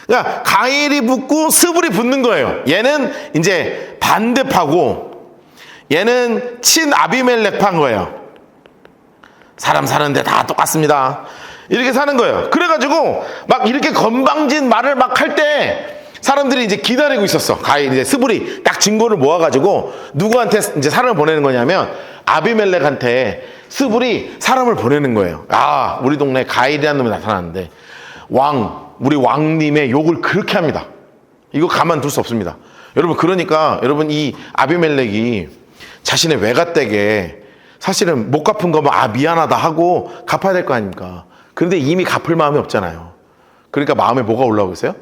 그러니까 가일이 붙고 스불이 붙는 거예요. 얘는 이제 반대파고 얘는 친 아비멜렉 파인 거예요. 사람 사는데 다 똑같습니다. 이렇게 사는 거예요. 그래가지고 막 이렇게 건방진 말을 막 할 때 사람들이 이제 기다리고 있었어. 가일 이제 스불이 딱 증거를 모아가지고 누구한테 이제 사람을 보내는 거냐면 아비멜렉한테 스불이 사람을 보내는 거예요. 아, 우리 동네에 가일이라는 놈이 나타났는데 우리 왕님의 욕을 그렇게 합니다. 이거 가만둘 수 없습니다. 여러분, 그러니까 여러분 이 아비멜렉이 자신의 외갓댁에 사실은 못 갚은 거면 미안하다 하고 갚아야 될 거 아닙니까? 그런데 이미 갚을 마음이 없잖아요. 그러니까 마음에 뭐가 올라오고 있어요?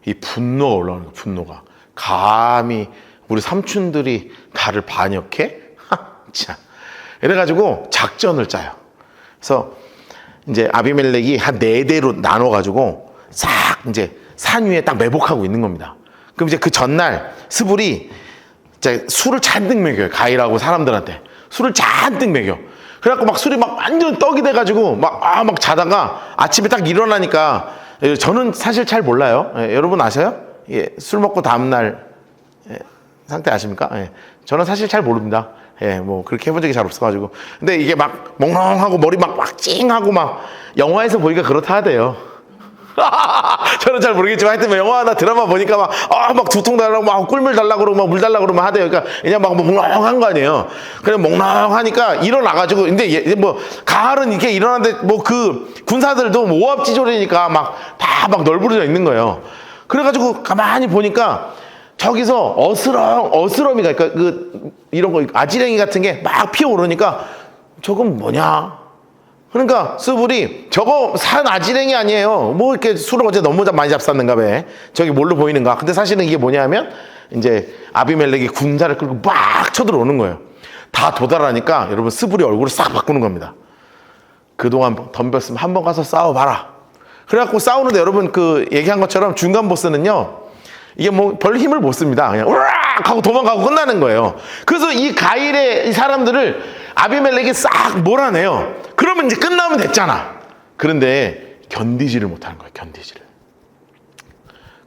이 분노가 올라오는 거예요. 분노가. 감히 우리 삼촌들이 나를 반역해? 참. 이래가지고 작전을 짜요. 그래서 이제 아비멜렉이 한 4대로 나눠가지고 싹 이제 산 위에 딱 매복하고 있는 겁니다. 그럼 이제 그 전날 스불이 이제 술을 잔뜩 먹여요. 가일하고 사람들한테. 술을 잔뜩 먹여. 그래갖고 막 술이 막 완전 떡이 돼가지고 막 자다가 아침에 딱 일어나니까 저는 사실 잘 몰라요. 여러분 아세요? 술 먹고 다음날 상태 아십니까? 저는 사실 잘 모릅니다. 예, 뭐 그렇게 해본 적이 잘 없어가지고. 근데 이게 막 몽롱하고 머리 막 찡하고 막 영화에서 보니까 그렇다 하대요. 저는 잘 모르겠지만 하여튼 영화나 드라마 보니까 막 두통 달라고 막 꿀물 달라고 그러고 막 물 달라고 그러면 하대요. 그러니까 그냥 막 몽롱한 거 아니에요. 그냥 몽롱하니까 일어나가지고 근데 뭐 가을은 이렇게 일어나는데 뭐 그 군사들도 뭐 오합지졸이니까 막 다 막 널브러져 있는 거예요. 그래가지고 가만히 보니까 저기서 어스러미가 그러니까 이런 거 아지랭이 같은 게 막 피어오르니까 저건 뭐냐? 그러니까 스불이 저거 산 아지랭이 아니에요. 뭐 이렇게 술을 어제 너무 많이 잡쌌는가 봐. 저기 뭘로 보이는가? 근데 사실은 이게 뭐냐면 이제 아비멜렉이 군사를 끌고 막 쳐들어오는 거예요. 다 도달하니까 여러분 스불이 얼굴을 싹 바꾸는 겁니다. 그동안 덤볐으면 한번 가서 싸워봐라. 그래갖고 싸우는데 여러분 그 얘기한 것처럼 중간 보스는요. 이게 뭐 별 힘을 못 씁니다. 그냥 우락 하고 도망가고 끝나는 거예요. 그래서 이 가일의 이 사람들을 아비멜렉이 싹 몰아내요. 그러면 이제 끝나면 됐잖아. 그런데 견디지를 못하는 거예요. 견디지를.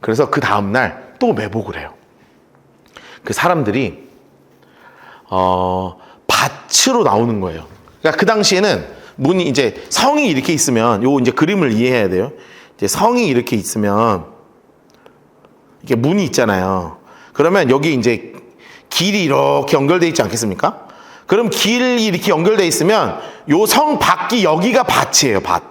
그래서 그 다음날 또 매복을 해요. 그 사람들이 밭으로 나오는 거예요. 그러니까 그 당시에는 문이 이제 성이 이렇게 있으면 요 이제 그림을 이해해야 돼요. 이제 성이 이렇게 있으면 이게 문이 있잖아요. 그러면 여기 이제 길이 이렇게 연결되어 있지 않겠습니까? 그럼 길이 이렇게 연결되어 있으면 요 성 밖이 여기가 밭이에요. 밭.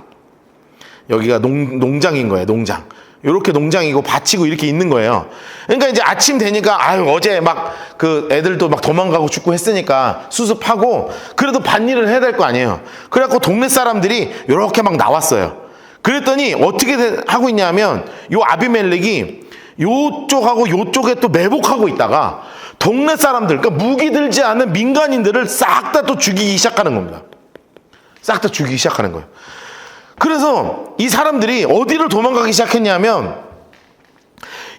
여기가 농장인 거예요. 농장. 이렇게 농장이고 밭이고 이렇게 있는 거예요. 그러니까 이제 아침 되니까 어제 막 그 애들도 막 도망가고 죽고 했으니까 수습하고 그래도 밭일을 해야 될 거 아니에요. 그래갖고 동네 사람들이 이렇게 막 나왔어요. 그랬더니 어떻게 하고 있냐면 요 아비멜렉이 요쪽하고 요쪽에 또 매복하고 있다가 동네 사람들, 그러니까 무기 들지 않은 민간인들을 싹 다 또 죽이기 시작하는 겁니다. 싹 다 죽이기 시작하는 거예요. 그래서 이 사람들이 어디를 도망가기 시작했냐면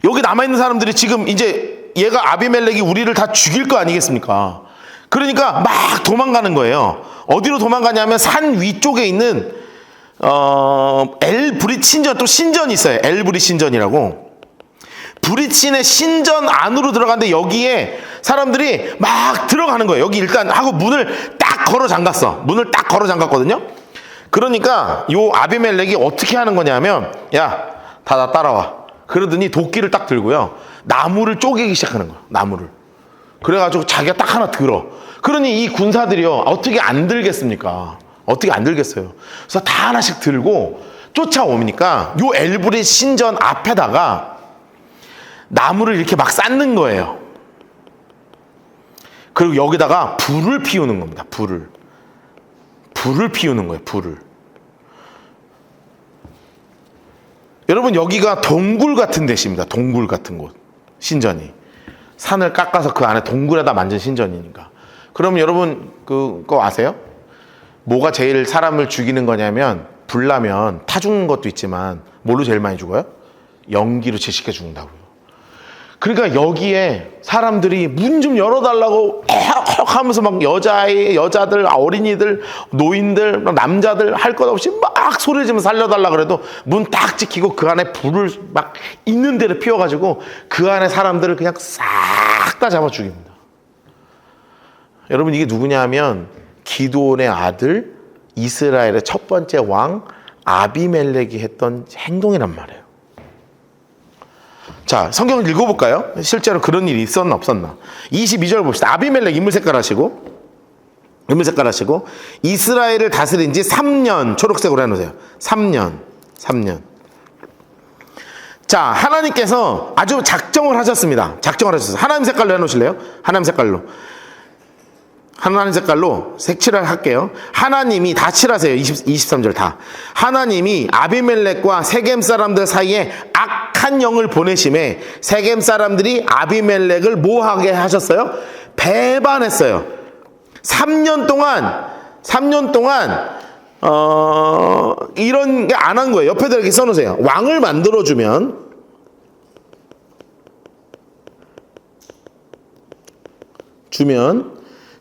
여기 남아있는 사람들이 지금 이제 얘가 아비멜렉이 우리를 다 죽일 거 아니겠습니까? 그러니까 막 도망가는 거예요. 어디로 도망가냐면 산 위쪽에 있는 엘브릿 신전, 또 신전이 있어요. 엘브릿 신전이라고. 브릿신의 신전 안으로 들어갔는데 여기에 사람들이 막 들어가는 거예요. 여기 일단 하고 문을 딱 걸어 잠갔어. 문을 딱 걸어 잠갔거든요. 그러니까 요 아비멜렉이 어떻게 하는 거냐면 야, 다 따라와. 그러더니 도끼를 딱 들고요. 나무를 쪼개기 시작하는 거야. 나무를. 그래가지고 자기가 딱 하나 들어. 그러니 이 군사들이요. 어떻게 안 들겠습니까? 어떻게 안 들겠어요. 그래서 다 하나씩 들고 쫓아오니까 요 엘브릿 신전 앞에다가 나무를 이렇게 막 쌓는 거예요. 그리고 여기다가 불을 피우는 겁니다. 불을 피우는 거예요. 불을. 여러분 여기가 동굴 같은 데입니다. 동굴 같은 곳. 신전이. 산을 깎아서 그 안에 동굴에다 만든 신전이니까. 그럼 여러분 그거 아세요? 뭐가 제일 사람을 죽이는 거냐면 불나면 타 죽는 것도 있지만 뭘로 제일 많이 죽어요? 연기로 질식해 죽는다고요. 그러니까 여기에 사람들이 문 좀 열어달라고 하면서 막 여자들, 어린이들, 노인들, 남자들 할 것 없이 막 소리 지르면서 살려달라 그래도 문 딱 지키고 그 안에 불을 막 있는 데를 피워가지고 그 안에 사람들을 그냥 싹 다 잡아 죽입니다. 여러분 이게 누구냐 하면 기드온의 아들 이스라엘의 첫 번째 왕 아비멜렉이 했던 행동이란 말이에요. 자, 성경을 읽어볼까요? 실제로 그런 일이 있었나 없었나. 22절 봅시다. 아비멜렉 인물 색깔 하시고 이스라엘을 다스린 지 3년, 초록색으로 해놓으세요. 3년. 자, 하나님께서 아주 작정을 하셨습니다. 하나님 색깔로 해놓으실래요? 하나님 색깔로 색칠을 할게요. 하나님이 다 칠하세요. 23절 다. 하나님이 아비멜렉과 세겜 사람들 사이에 악한 영을 보내심에 세겜 사람들이 아비멜렉을 뭐하게 하셨어요? 배반했어요. 3년 동안 이런 게 안 한 거예요. 옆에다 이렇게 써놓으세요. 왕을 만들어주면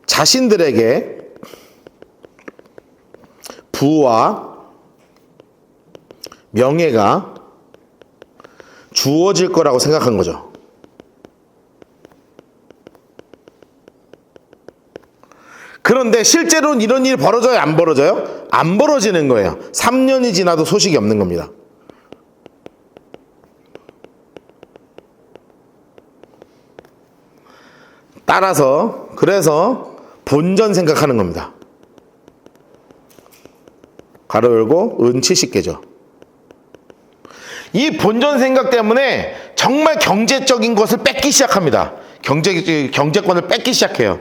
자신들에게 부와 명예가 주어질 거라고 생각한 거죠. 그런데 실제로는 이런 일이 벌어져요, 안 벌어져요? 안 벌어지는 거예요. 3년이 지나도 소식이 없는 겁니다. 따라서 그래서 본전 생각하는 겁니다. 가로 열고 은 70개죠. 이 본전 생각 때문에 정말 경제적인 것을 뺏기 시작합니다. 경제권을 뺏기 시작해요.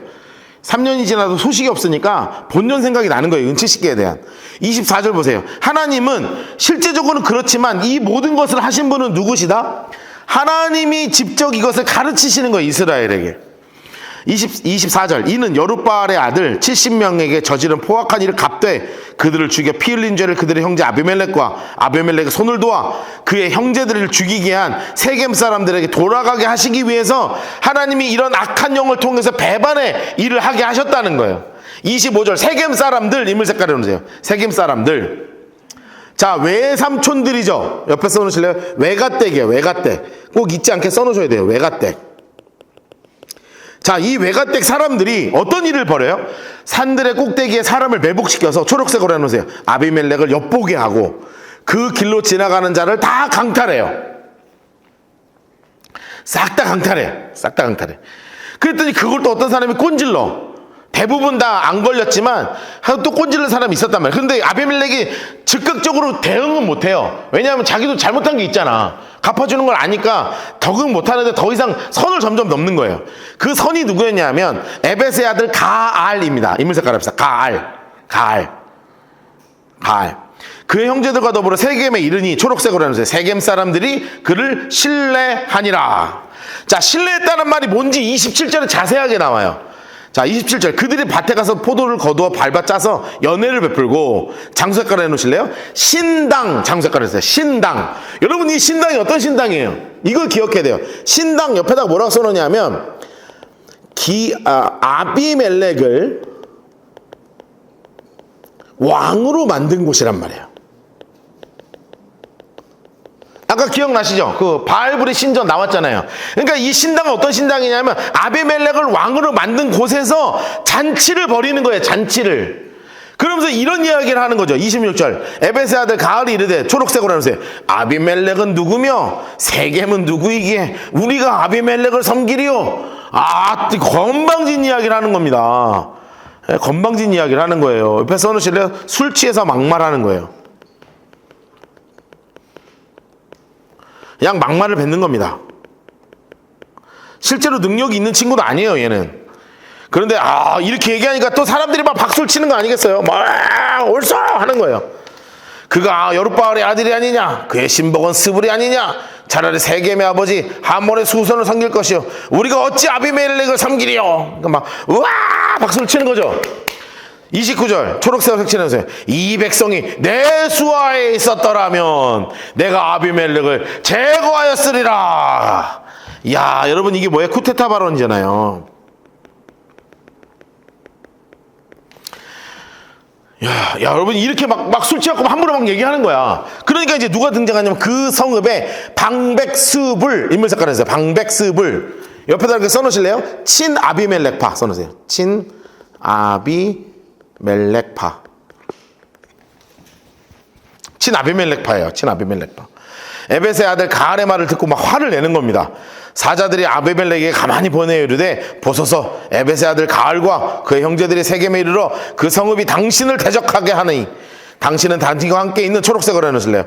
3년이 지나도 소식이 없으니까 본전 생각이 나는 거예요. 은 70개에 대한. 24절 보세요. 하나님은 실제적으로는 그렇지만 이 모든 것을 하신 분은 누구시다? 하나님이 직접 이것을 가르치시는 거예요. 이스라엘에게. 24절 이는 여룻바알의 아들 70명에게 저지른 포악한 일을 갚되 그들을 죽여 피 흘린 죄를 그들의 형제 아비멜렉과 아비멜렉의 손을 도와 그의 형제들을 죽이게 한 세겜 사람들에게 돌아가게 하시기 위해서 하나님이 이런 악한 영을 통해서 배반의 일을 하게 하셨다는 거예요. 25절 세겜 사람들 인물 색깔 해놓으세요. 세겜 사람들 자 외삼촌들이죠. 옆에 써놓으실래요? 외가댁이에요. 외가댁 꼭 잊지 않게 써놓으셔야 돼요. 외가댁. 자, 이 외가댁 사람들이 어떤 일을 벌여요? 산들의 꼭대기에 사람을 매복시켜서 초록색으로 해놓으세요. 아비멜렉을 엿보게 하고 그 길로 지나가는 자를 다 강탈해요. 싹 다 강탈해. 싹 다 강탈해. 그랬더니 그걸 또 어떤 사람이 꼰질러. 대부분 다 안 걸렸지만 또 꼰질른 사람이 있었단 말이에요. 그런데 아비멜렉이 즉각적으로 대응은 못해요. 왜냐하면 자기도 잘못한 게 있잖아. 갚아주는 걸 아니까 적응 못하는데 더 이상 선을 점점 넘는 거예요. 그 선이 누구였냐면 에벳의 아들 가알입니다. 인물 색깔 합시다. 가알. 그의 형제들과 더불어 세겜에 이르니 초록색으로 해놓으세요. 세겜 사람들이 그를 신뢰하니라. 자, 신뢰했다는 말이 뭔지 27절에 자세하게 나와요. 자, 27절 그들이 밭에 가서 포도를 거두어 밟아 짜서 연회를 베풀고 장수 색깔 해놓으실래요? 신당 장수 색깔 했어요. 신당. 여러분 이 신당이 어떤 신당이에요? 이걸 기억해야 돼요. 신당 옆에다가 뭐라고 써놓냐면 아비멜렉을 왕으로 만든 곳이란 말이에요. 아까 기억나시죠? 그 바알불의 신전 나왔잖아요. 그러니까 이 신당은 어떤 신당이냐면 아비멜렉을 왕으로 만든 곳에서 잔치를 벌이는 거예요. 잔치를. 그러면서 이런 이야기를 하는 거죠. 26절 에벳의 아들 가알이 이르되 초록색으로 해놓으세요. 아비멜렉은 누구며 세겜은 누구이기에 우리가 아비멜렉을 섬기리요. 건방진 이야기를 하는 겁니다. 건방진 이야기를 하는 거예요. 옆에 써놓으실래요? 술 취해서 막말하는 거예요. 그냥 막말을 뱉는 겁니다. 실제로 능력이 있는 친구도 아니에요, 얘는. 그런데 이렇게 얘기하니까 또 사람들이 막 박수를 치는 거 아니겠어요? 옳소 하는 거예요. 그가 여룻바알의 아들이 아니냐? 그의 신복은 스불이 아니냐? 차라리 세겜의 아버지 하몰의 수선을 섬길 것이요 우리가 어찌 아비멜렉을 섬기리요? 그러니까 막 우와 박수를 치는 거죠. 29절 초록색으로 색칠해주세요. 이 백성이 내 수하에 있었더라면 내가 아비멜렉을 제거하였으리라. 야, 여러분 이게 뭐예요? 쿠데타 발언이잖아요. 야, 여러분 이렇게 막 술 취하고 함부로 막 얘기하는 거야. 그러니까 이제 누가 등장하냐면 그 성읍에 방백스불 인물 색깔 해주세요. 방백스불 옆에다 이렇게 써놓으실래요? 친 아비멜렉파 써놓으세요. 친 아비멜렉파. 친아비멜렉파예요. 친아비멜렉파. 에벳의 아들 가알의 말을 듣고 막 화를 내는 겁니다. 사자들이 아비멜렉에게 가만히 보내어 이르되 보소서 에벳의 아들 가알과 그의 형제들이 세겜에 이르러 그 성읍이 당신을 대적하게 하니 당신은 당신과 함께 있는 초록색으로 해놓으실래요?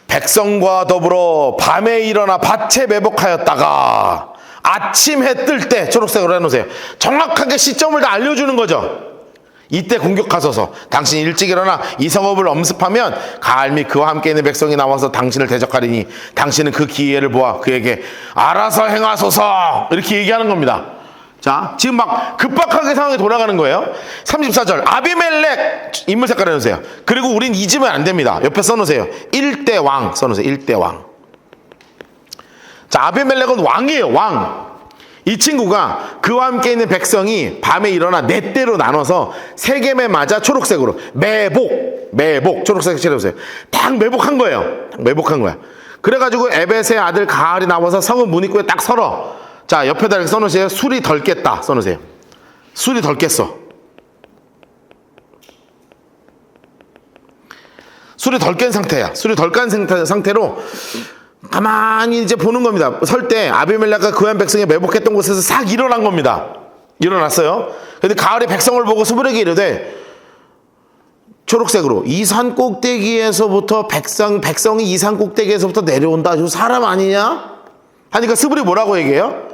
백성과 더불어 밤에 일어나 밭에 매복하였다가 아침 해 뜰 때 초록색으로 해놓으세요. 정확하게 시점을 다 알려주는 거죠. 이때 공격하소서. 당신이 일찍 일어나 이 성읍을 엄습하면 가알 및 그와 함께 있는 백성이 나와서 당신을 대적하리니 당신은 그 기회를 보아 그에게 알아서 행하소서 이렇게 얘기하는 겁니다. 자, 지금 막 급박하게 상황이 돌아가는 거예요. 34절 아비멜렉 인물 색깔 해놓으세요. 그리고 우린 잊으면 안 됩니다. 옆에 써놓으세요. 1대 왕 써놓으세요. 1대 왕. 자, 아비멜렉은 왕이에요. 왕. 이 친구가 그와 함께 있는 백성이 밤에 일어나 네 대로 나눠서 세겜에 맞아 초록색으로 매복 초록색 칠해보세요. 딱 매복한 거예요. 딱 매복한 거야. 그래가지고 에벳의 아들 가알이 나와서 성읍 문 입구에 딱 설어. 자, 옆에다 이렇게 써놓으세요. 술이 덜 깼다 써놓으세요. 술이 덜 깼어. 술이 덜 깬 상태야. 술이 덜 깬 상태로 가만히 이제 보는 겁니다. 설 때 아비멜렉과 그한 백성이 매복했던 곳에서 싹 일어난 겁니다. 일어났어요. 근데 가을에 백성을 보고 스불에게 이르되, 초록색으로, 이 산 꼭대기에서부터 백성이 이 산 꼭대기에서부터 내려온다. 저 사람 아니냐? 하니까 스불이 뭐라고 얘기해요?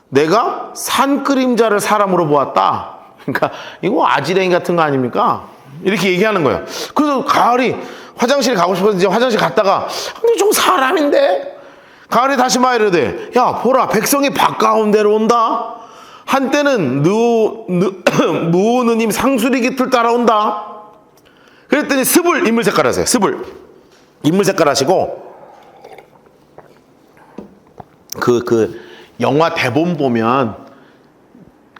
내가 산 그림자를 사람으로 보았다. 그러니까 이거 아지랭이 같은 거 아닙니까? 이렇게 얘기하는 거예요. 그래서 가을이 화장실 가고 싶어서 이제 화장실 갔다가, 근데 좀 사람인데? 가을이 다시 막 이러대, 야 보라, 백성이 바깥가운데로 온다. 한때는 무오느님 상수리 깃을 따라온다. 그랬더니 스불 인물 색깔 하세요. 스불 인물 색깔 하시고, 그 영화 대본 보면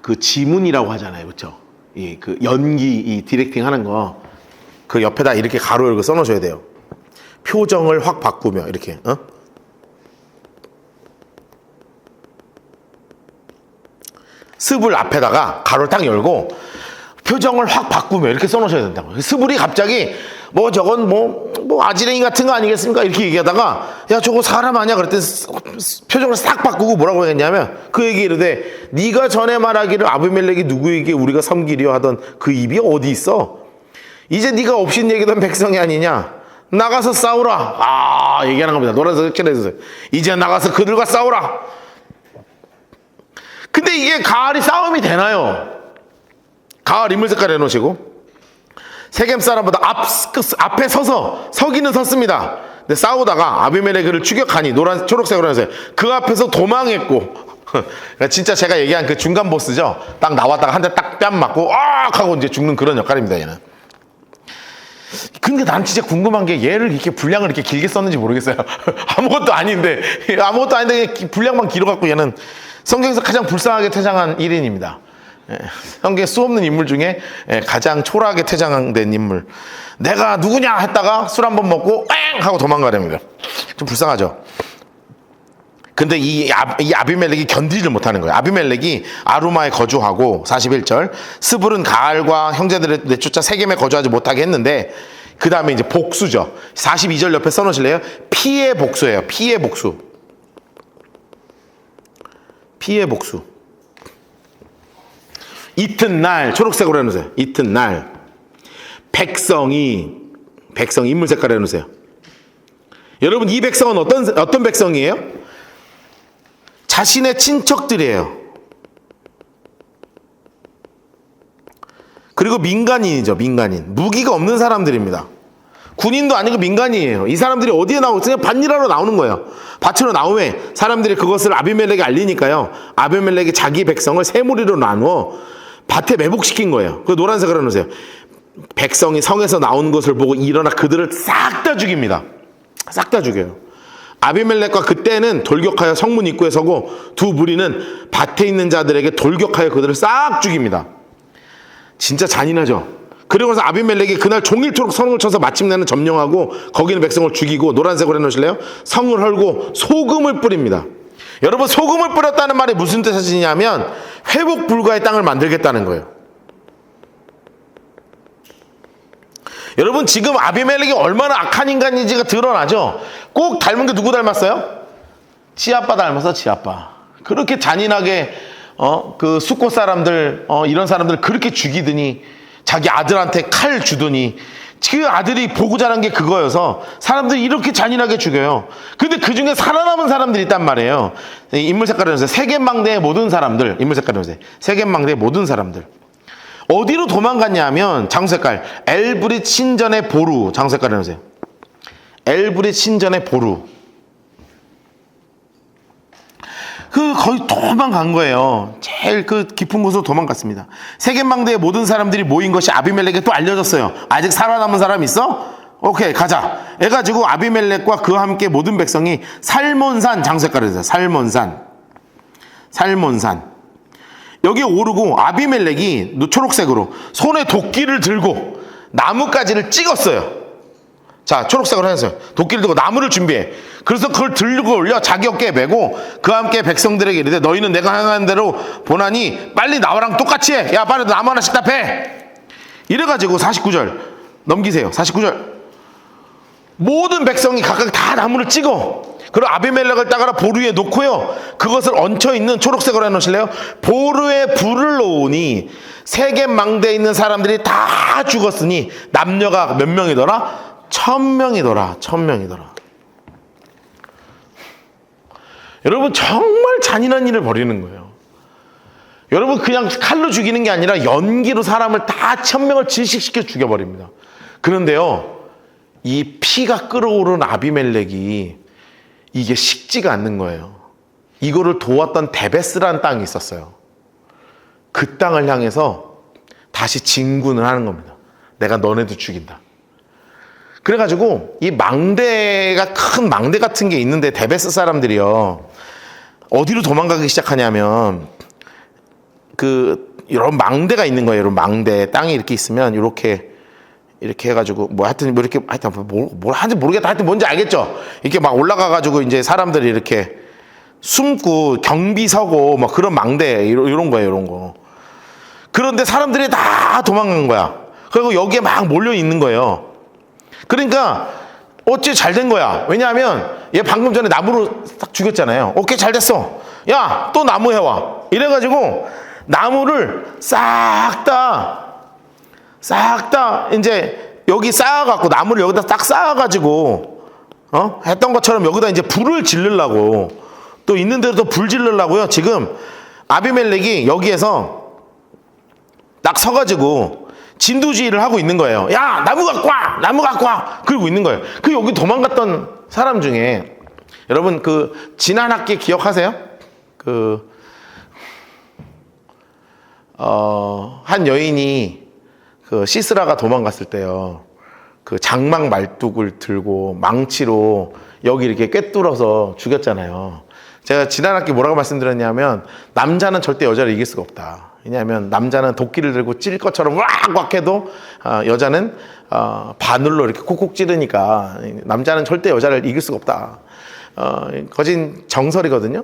그 지문이라고 하잖아요, 그렇죠? 그 연기, 이 디렉팅 하는 거, 그 옆에다 이렇게 가로 열고 써놓으셔야 돼요. 표정을 확 바꾸며 이렇게, 스불 앞에다가 가로를 딱 열고 표정을 확 바꾸며 이렇게 써놓으셔야 된다고. 스불이 갑자기 뭐 저건 뭐 아지랭이 같은 거 아니겠습니까? 이렇게 얘기하다가, 야 저거 사람 아니야? 그랬더니 표정을 싹 바꾸고 뭐라고 했냐면, 그 얘기 이르되, 네가 전에 말하기를 아비멜렉이 누구에게 우리가 섬기려 하던 그 입이 어디 있어? 이제 네가 없인 얘기던 백성이 아니냐? 나가서 싸우라. 얘기하는 겁니다. 노란색 칠해주세요. 이제 나가서 그들과 싸우라. 근데 이게 가을이 싸움이 되나요? 가을 인물 색깔 해놓으시고, 세겜 사람보다 앞에 서기는 섰습니다. 근데 싸우다가 아비멜렉을 추격하니, 초록색으로 해서 그 앞에서 도망했고, 그러니까 진짜 제가 얘기한 그 중간 보스죠. 딱 나왔다가 한 대 딱 뺨 맞고 하고 이제 죽는 그런 역할입니다, 얘는. 근데 난 진짜 궁금한 게, 얘를 이렇게 분량을 이렇게 길게 썼는지 모르겠어요. 아무것도 아닌데 분량만 길어갖고, 얘는 성경에서 가장 불쌍하게 퇴장한 1인입니다. 성경에 수없는 인물 중에 가장 초라하게 퇴장된 인물. 내가 누구냐 했다가 술 한번 먹고 뺑 하고 도망가랍니다. 좀 불쌍하죠. 근데 이 아비멜렉이 견디질 못하는 거예요. 아비멜렉이 아루마에 거주하고, 41절, 스불은 가알과 형제들을 내쫓아 세겜에 거주하지 못하게 했는데, 그 다음에 이제 복수죠. 42절 옆에 써놓으실래요? 피의 복수예요. 피의 복수. 피의 복수. 이튿날, 초록색으로 해놓으세요. 이튿날 백성이 인물 색깔 해놓으세요. 여러분, 이 백성은 어떤 백성이에요? 자신의 친척들이에요. 그리고 민간인이죠. 민간인. 무기가 없는 사람들입니다. 군인도 아니고 민간이에요. 이 사람들이 어디에 나오고 그냥 밭일하러 나오는 거예요. 밭으로 나오면 사람들이 그것을 아비멜렉에 알리니까요, 아비멜렉이 자기 백성을 세 무리로 나누어 밭에 매복시킨 거예요. 그 노란색으로 해놓으세요. 백성이 성에서 나온 것을 보고 일어나 그들을 싹 다 죽입니다. 싹 다 죽여요. 아비멜렉과 그때는 돌격하여 성문 입구에 서고, 두 무리는 밭에 있는 자들에게 돌격하여 그들을 싹 죽입니다. 진짜 잔인하죠. 그리고 나서 아비멜렉이 그날 종일토록 성을 쳐서 마침내는 점령하고 거기 있는 백성을 죽이고, 노란색으로 해놓으실래요? 성을 헐고 소금을 뿌립니다. 여러분, 소금을 뿌렸다는 말이 무슨 뜻이냐면 회복 불가의 땅을 만들겠다는 거예요. 여러분, 지금 아비멜렉이 얼마나 악한 인간인지가 드러나죠. 꼭 닮은 게 누구 닮았어요? 지아빠 닮아서 지아빠. 그렇게 잔인하게 그 숫곳 사람들, 이런 사람들 그렇게 죽이더니, 자기 아들한테 칼 주더니, 그 아들이 보고 자란 게 그거여서 사람들이 이렇게 잔인하게 죽여요. 근데 그 중에 살아남은 사람들이 있단 말이에요. 인물 색깔을 해주세요. 세겜망대의 모든 사람들. 인물 색깔을 해주세요. 세겜망대의 모든 사람들. 어디로 도망갔냐 하면, 장수 색깔, 엘브릿 신전의 보루. 장수 색깔을 해주세요. 엘브릿 신전의 보루. 거의 도망간 거예요. 제일 깊은 곳으로 도망갔습니다. 세겜망대의 모든 사람들이 모인 것이 아비멜렉에 또 알려졌어요. 아직 살아남은 사람 있어? 오케이, 가자. 해가지고 아비멜렉과 그와 함께 모든 백성이 살몬산, 장색깔을 해서 살몬산. 여기에 오르고, 아비멜렉이 초록색으로 손에 도끼를 들고 나뭇가지를 찍었어요. 자, 초록색으로 해서 도끼를 들고 나무를 준비해. 그래서 그걸 들고 올려 자기 어깨에 메고 그와 함께 백성들에게 이르되, 너희는 내가 행하는 대로 보나니 빨리 나와랑 똑같이 해. 야, 빨리 나무 하나씩 다 패. 이래가지고 49절 넘기세요. 49절. 모든 백성이 각각 다 나무를 찍어. 그리고 아비멜렉을 따가라 보루에 놓고요. 그것을 얹혀있는 초록색으로 해놓으실래요? 보루에 불을 놓으니 세겜 망대에 있는 사람들이 다 죽었으니 남녀가 몇 명이더라? 1000명이더라. 1000명이더라. 여러분 정말 잔인한 일을 벌이는 거예요. 여러분 그냥 칼로 죽이는 게 아니라 연기로 사람을 다 1000명을 질식시켜 죽여버립니다. 그런데요, 이 피가 끓어오른 아비멜렉이 이게 식지가 않는 거예요. 이거를 도왔던 데베스라는 땅이 있었어요. 그 땅을 향해서 다시 진군을 하는 겁니다. 내가 너네도 죽인다. 그래가지고 이 망대가, 큰 망대 같은 게 있는데 데베스 사람들이요, 어디로 도망가기 시작하냐면 이런 망대가 있는 거예요. 이런 망대, 땅이 이렇게 있으면 이렇게 해가지고 하여튼 뭘 하는지 모르겠다. 하여튼 뭔지 알겠죠? 이렇게 막 올라가가지고 이제 사람들이 이렇게 숨고 경비 서고 뭐 그런 망대, 이런 거예요, 이런 거. 그런데 사람들이 다 도망간 거야. 그리고 여기에 막 몰려 있는 거예요. 그러니까 어째 잘 된 거야. 왜냐하면 얘 방금 전에 나무로 딱 죽였잖아요. 오케이, 잘 됐어. 야, 또 나무 해와. 이래가지고 나무를 싹 다 이제 여기 쌓아갖고, 나무를 여기다 딱 쌓아가지고 했던 것처럼 여기다 이제 불을 지르려고, 또 있는 대로 또 불 지르려고요. 지금 아비멜렉이 여기에서 딱 서가지고 진두지휘를 하고 있는 거예요. 야, 나무 갖고 와! 나무 갖고 와! 그러고 있는 거예요. 여기 도망갔던 사람 중에, 여러분 지난 학기 기억하세요? 한 여인이 시스라가 도망갔을 때요, 장막 말뚝을 들고 망치로 여기 이렇게 꿰뚫어서 죽였잖아요. 제가 지난 학기 뭐라고 말씀드렸냐면, 남자는 절대 여자를 이길 수가 없다. 왜냐하면 남자는 도끼를 들고 찔 것처럼 왁왁 해도 여자는 바늘로 이렇게 콕콕 찌르니까 남자는 절대 여자를 이길 수가 없다. 거진 정설이거든요.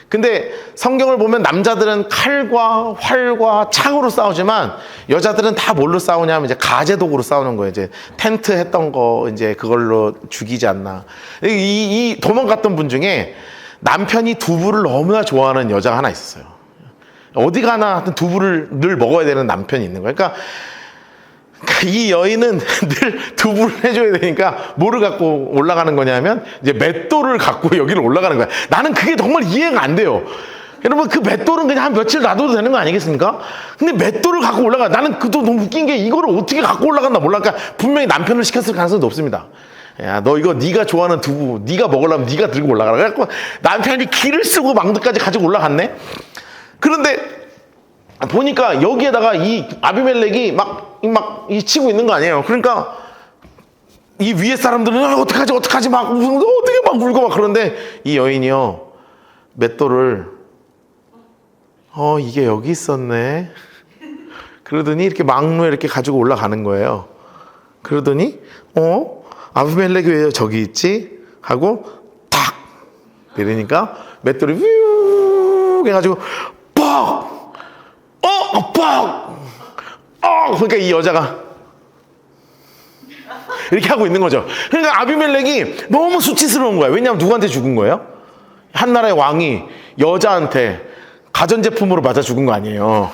근데 성경을 보면 남자들은 칼과 활과 창으로 싸우지만 여자들은 다 뭘로 싸우냐면 이제 가재도구로 싸우는 거예요. 이제 텐트 했던 거 이제 그걸로 죽이지 않나. 이 도망갔던 분 중에 남편이 두부를 너무나 좋아하는 여자가 하나 있었어요. 어디 가나 하여튼 두부를 늘 먹어야 되는 남편이 있는 거예요. 그러니까 이 여인은 늘 두부를 해줘야 되니까 뭐를 갖고 올라가는 거냐면 이제 맷돌을 갖고 여기를 올라가는 거야. 나는 그게 정말 이해가 안 돼요. 여러분, 그 맷돌은 그냥 한 며칠 놔둬도 되는 거 아니겠습니까? 근데 맷돌을 갖고 올라가. 나는 그도 너무 웃긴 게 이거를 어떻게 갖고 올라갔나 몰라. 그러니까 분명히 남편을 시켰을 가능성이 높습니다. 야, 너 이거 네가 좋아하는 두부 네가 먹으려면 네가 들고 올라가라. 그래갖고 남편이 기를 쓰고 망대까지 가지고 올라갔네. 그런데 보니까 여기에다가 이 아비멜렉이 막 이 치고 있는 거 아니에요. 그러니까 이 위에 사람들은 어떡하지 막 어떻게 막 울고 막 그런데 이 여인이요, 맷돌을 이게 여기 있었네. 그러더니 이렇게 막루에 이렇게 가지고 올라가는 거예요. 그러더니 아비멜렉이 왜 저기 있지? 하고 탁 이러니까 맷돌이 휘우 해가지고 뻑! 뻑! 그러니까 이 여자가 이렇게 하고 있는 거죠. 그러니까 아비멜렉이 너무 수치스러운 거야. 왜냐하면 누구한테 죽은 거예요? 한 나라의 왕이 여자한테 가전제품으로 맞아 죽은 거 아니에요.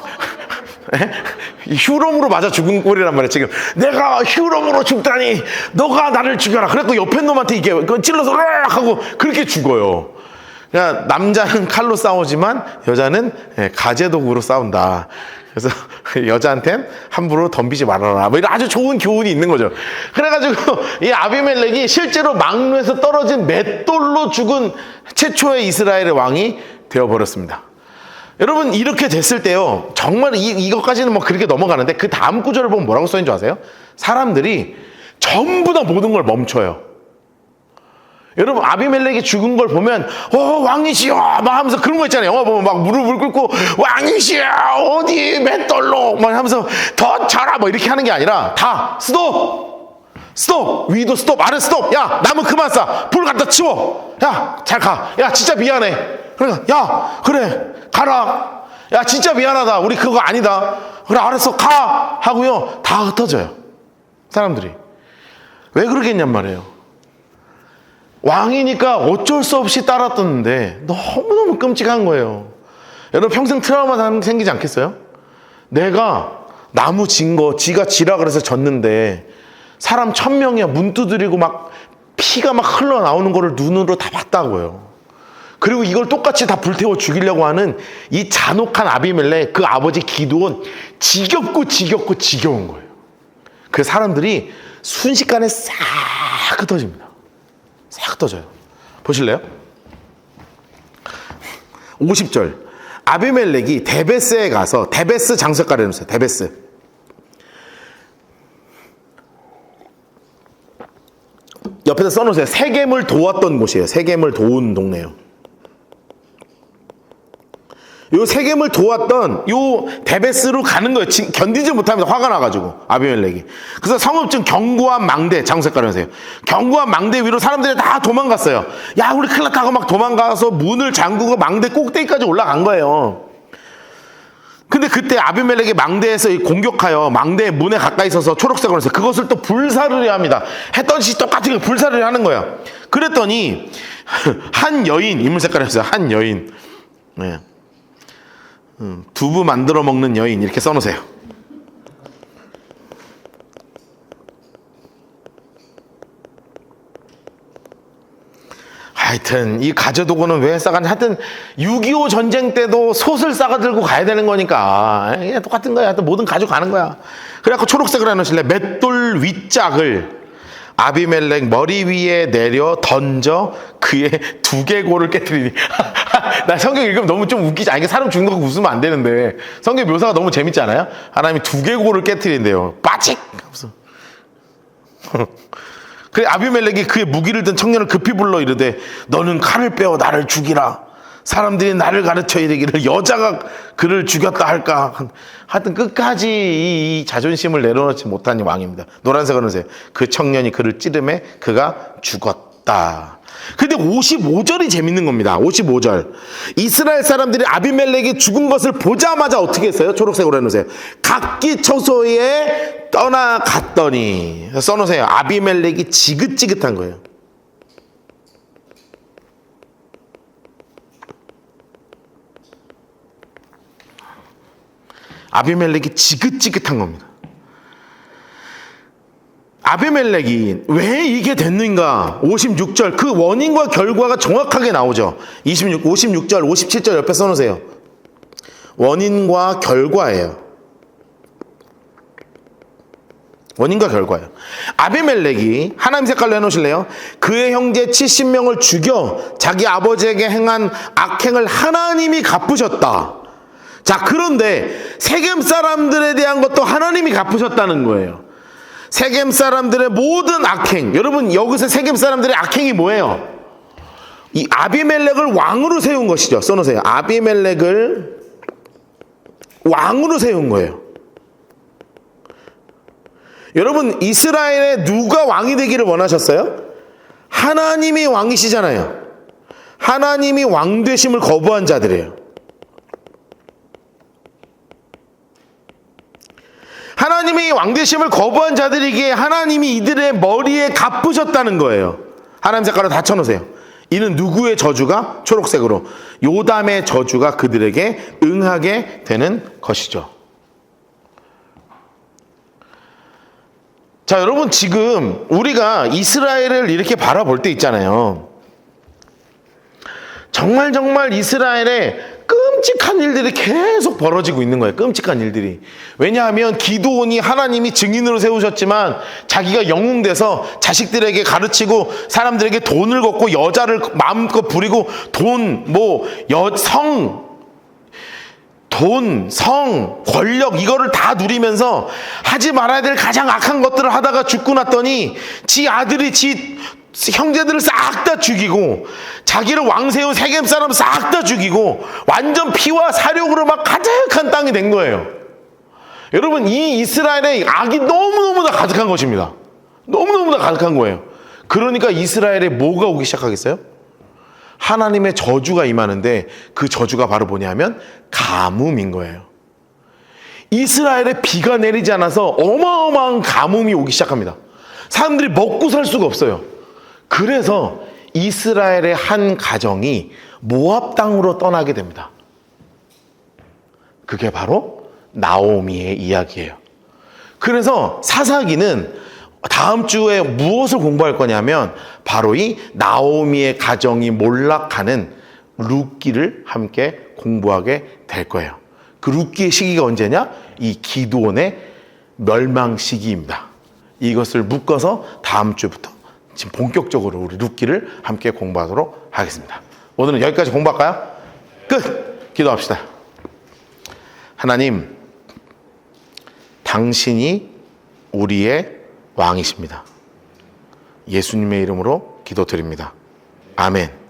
휴롬으로 맞아 죽은 꼴이란 말이야. 지금 내가 휴롬으로 죽다니 너가 나를 죽여라. 그래갖고 옆에 놈한테 이게 찔러서 으악 하고 그렇게 죽어요. 그러니까 남자는 칼로 싸우지만 여자는 가재도구로 싸운다. 그래서 여자한텐 함부로 덤비지 말아라. 뭐 이런 아주 좋은 교훈이 있는 거죠. 그래가지고 이 아비멜렉이 실제로 망루에서 떨어진 맷돌로 죽은 최초의 이스라엘의 왕이 되어버렸습니다. 여러분, 이렇게 됐을 때요, 정말 이것까지는 뭐 그렇게 넘어가는데 그 다음 구절을 보면 뭐라고 써있는 줄 아세요? 사람들이 전부 다 모든 걸 멈춰요. 여러분, 아비멜렉이 죽은 걸 보면 왕이시여 막 하면서 그런 거 있잖아요. 영화 보면 막 무릎을 꿇고 왕이시여 어디 맷돌로 막 하면서 더 쳐라 뭐 이렇게 하는 게 아니라 다 스톱 위도 스톱 아래 스톱. 야, 나무 그만 싸. 불 갖다 치워. 야, 잘 가. 야, 진짜 미안해. 그러니까 야, 그래 가라. 야, 진짜 미안하다. 우리 그거 아니다. 그래, 알았어, 가 하고요, 다 흩어져요. 사람들이. 왜 그러겠냔 말이에요. 왕이니까 어쩔 수 없이 따랐었는데 너무너무 끔찍한 거예요. 여러분 평생 트라우마 생기지 않겠어요? 내가 나무 진 거 지가 지라 그래서 졌는데 사람 1000명이야 문 두드리고 막 피가 막 흘러나오는 거를 눈으로 다 봤다고요. 그리고 이걸 똑같이 다 불태워 죽이려고 하는 이 잔혹한 아비멜렉, 그 아버지 기드온, 지겹고 지겨운 거예요. 그 사람들이 순식간에 싹 흩어집니다. 싹 흩어져요. 보실래요? 50절. 아비멜렉이 데베스에 가서, 데베스 장석가를 해놓으세요. 데베스. 옆에다 써놓으세요. 세겜을 도왔던 곳이에요. 세겜을 도운 동네요. 요 세겜을 도왔던 요 데베스로 가는 거예요. 견디지 못하면서 화가 나가지고 아비멜렉이. 그래서 성읍중 견고한 망대, 장색가를 하세요. 견고한 망대 위로 사람들이 다 도망갔어요. 야, 우리 큰일 났다고 막 도망가서 문을 잠그고 망대 꼭대기까지 올라간 거예요. 근데 그때 아비멜렉이 망대에서 공격하여 망대 문에 가까이 있어서 초록색으로 했어요. 그것을 또 불사르려 합니다. 했던 짓이 똑같은 거 불사르려 하는 거예요. 그랬더니 한 여인, 인물 색깔을 했어요. 한 여인. 네. 두부 만들어 먹는 여인 이렇게 써놓으세요. 하여튼 이 가저도고는 왜 싸가는지, 하여튼 6.25 전쟁 때도 솥을 싸가 들고 가야 되는 거니까 그냥 똑같은 거야. 하여튼 뭐든 가져가는 거야. 그래갖고 초록색을 해놓으실래. 맷돌 윗짝을 아비멜렉 머리 위에 내려 던져 그의 두개골을 깨뜨리니. 나 성경 읽으면 너무 좀 웃기지. 아니, 사람 죽는 거 웃으면 안 되는데 성경 묘사가 너무 재밌지 않아요? 하나님이 두개골을 깨뜨린대요. 빠직! 그래 아비멜렉이 그의 무기를 든 청년을 급히 불러 이르되 너는 칼을 빼어 나를 죽이라. 사람들이 나를 가르쳐 이르기를 여자가 그를 죽였다 할까. 하여튼 끝까지 이 자존심을 내려놓지 못한 왕입니다. 노란색을 넣으세요. 그 청년이 그를 찌르매 그가 죽었다. 근데 55절이 재밌는 겁니다. 55절. 이스라엘 사람들이 아비멜렉이 죽은 것을 보자마자 어떻게 했어요? 초록색으로 해놓으세요. 각기 처소에 떠나갔더니. 써놓으세요. 아비멜렉이 지긋지긋한 거예요. 아비멜렉이 지긋지긋한 겁니다. 아비멜렉이 왜 이게 됐는가? 56절 그 원인과 결과가 정확하게 나오죠. 56절 57절 옆에 써놓으세요. 원인과 결과예요. 원인과 결과예요. 아비멜렉이 하나님 색깔로 해놓으실래요? 그의 형제 70명을 죽여 자기 아버지에게 행한 악행을 하나님이 갚으셨다. 자, 그런데 세겜 사람들에 대한 것도 하나님이 갚으셨다는 거예요. 세겜 사람들의 모든 악행. 여러분, 여기서 세겜 사람들의 악행이 뭐예요? 이 아비멜렉을 왕으로 세운 것이죠. 써놓으세요. 아비멜렉을 왕으로 세운 거예요. 여러분, 이스라엘에 누가 왕이 되기를 원하셨어요? 하나님이 왕이시잖아요. 하나님이 왕 되심을 거부한 자들이에요. 하나님이 왕되심을 거부한 자들에게 하나님이 이들의 머리에 갚으셨다는 거예요. 하나님 색깔로 다 쳐놓으세요. 이는 누구의 저주가? 초록색으로. 요담의 저주가 그들에게 응하게 되는 것이죠. 자, 여러분, 지금 우리가 이스라엘을 이렇게 바라볼 때 있잖아요. 정말 이스라엘에 끔찍한 일들이 계속 벌어지고 있는 거예요. 끔찍한 일들이. 왜냐하면 기드온이 하나님이 증인으로 세우셨지만 자기가 영웅돼서 자식들에게 가르치고 사람들에게 돈을 걷고 여자를 마음껏 부리고 성, 권력 이거를 다 누리면서 하지 말아야 될 가장 악한 것들을 하다가 죽고 났더니 지 아들이 지 형제들을 싹 다 죽이고 자기를 왕 세운 세겜 사람 싹 다 죽이고 완전 피와 사욕으로 막 가득한 땅이 된 거예요. 여러분, 이 이스라엘의 악이 너무너무 다 가득한 것입니다. 너무너무 다 가득한 거예요. 그러니까 이스라엘에 뭐가 오기 시작하겠어요? 하나님의 저주가 임하는데 그 저주가 바로 뭐냐면 가뭄인 거예요. 이스라엘에 비가 내리지 않아서 어마어마한 가뭄이 오기 시작합니다. 사람들이 먹고 살 수가 없어요. 그래서 이스라엘의 한 가정이 모압 땅으로 떠나게 됩니다. 그게 바로 나오미의 이야기예요. 그래서 사사기는 다음 주에 무엇을 공부할 거냐면 바로 이 나오미의 가정이 몰락하는 룻기를 함께 공부하게 될 거예요. 그 룻기의 시기가 언제냐? 이 기드온의 멸망 시기입니다. 이것을 묶어서 다음 주부터 지금 본격적으로 우리 룻기를 함께 공부하도록 하겠습니다. 오늘은 여기까지 공부할까요? 끝! 기도합시다. 하나님, 당신이 우리의 왕이십니다. 예수님의 이름으로 기도드립니다. 아멘.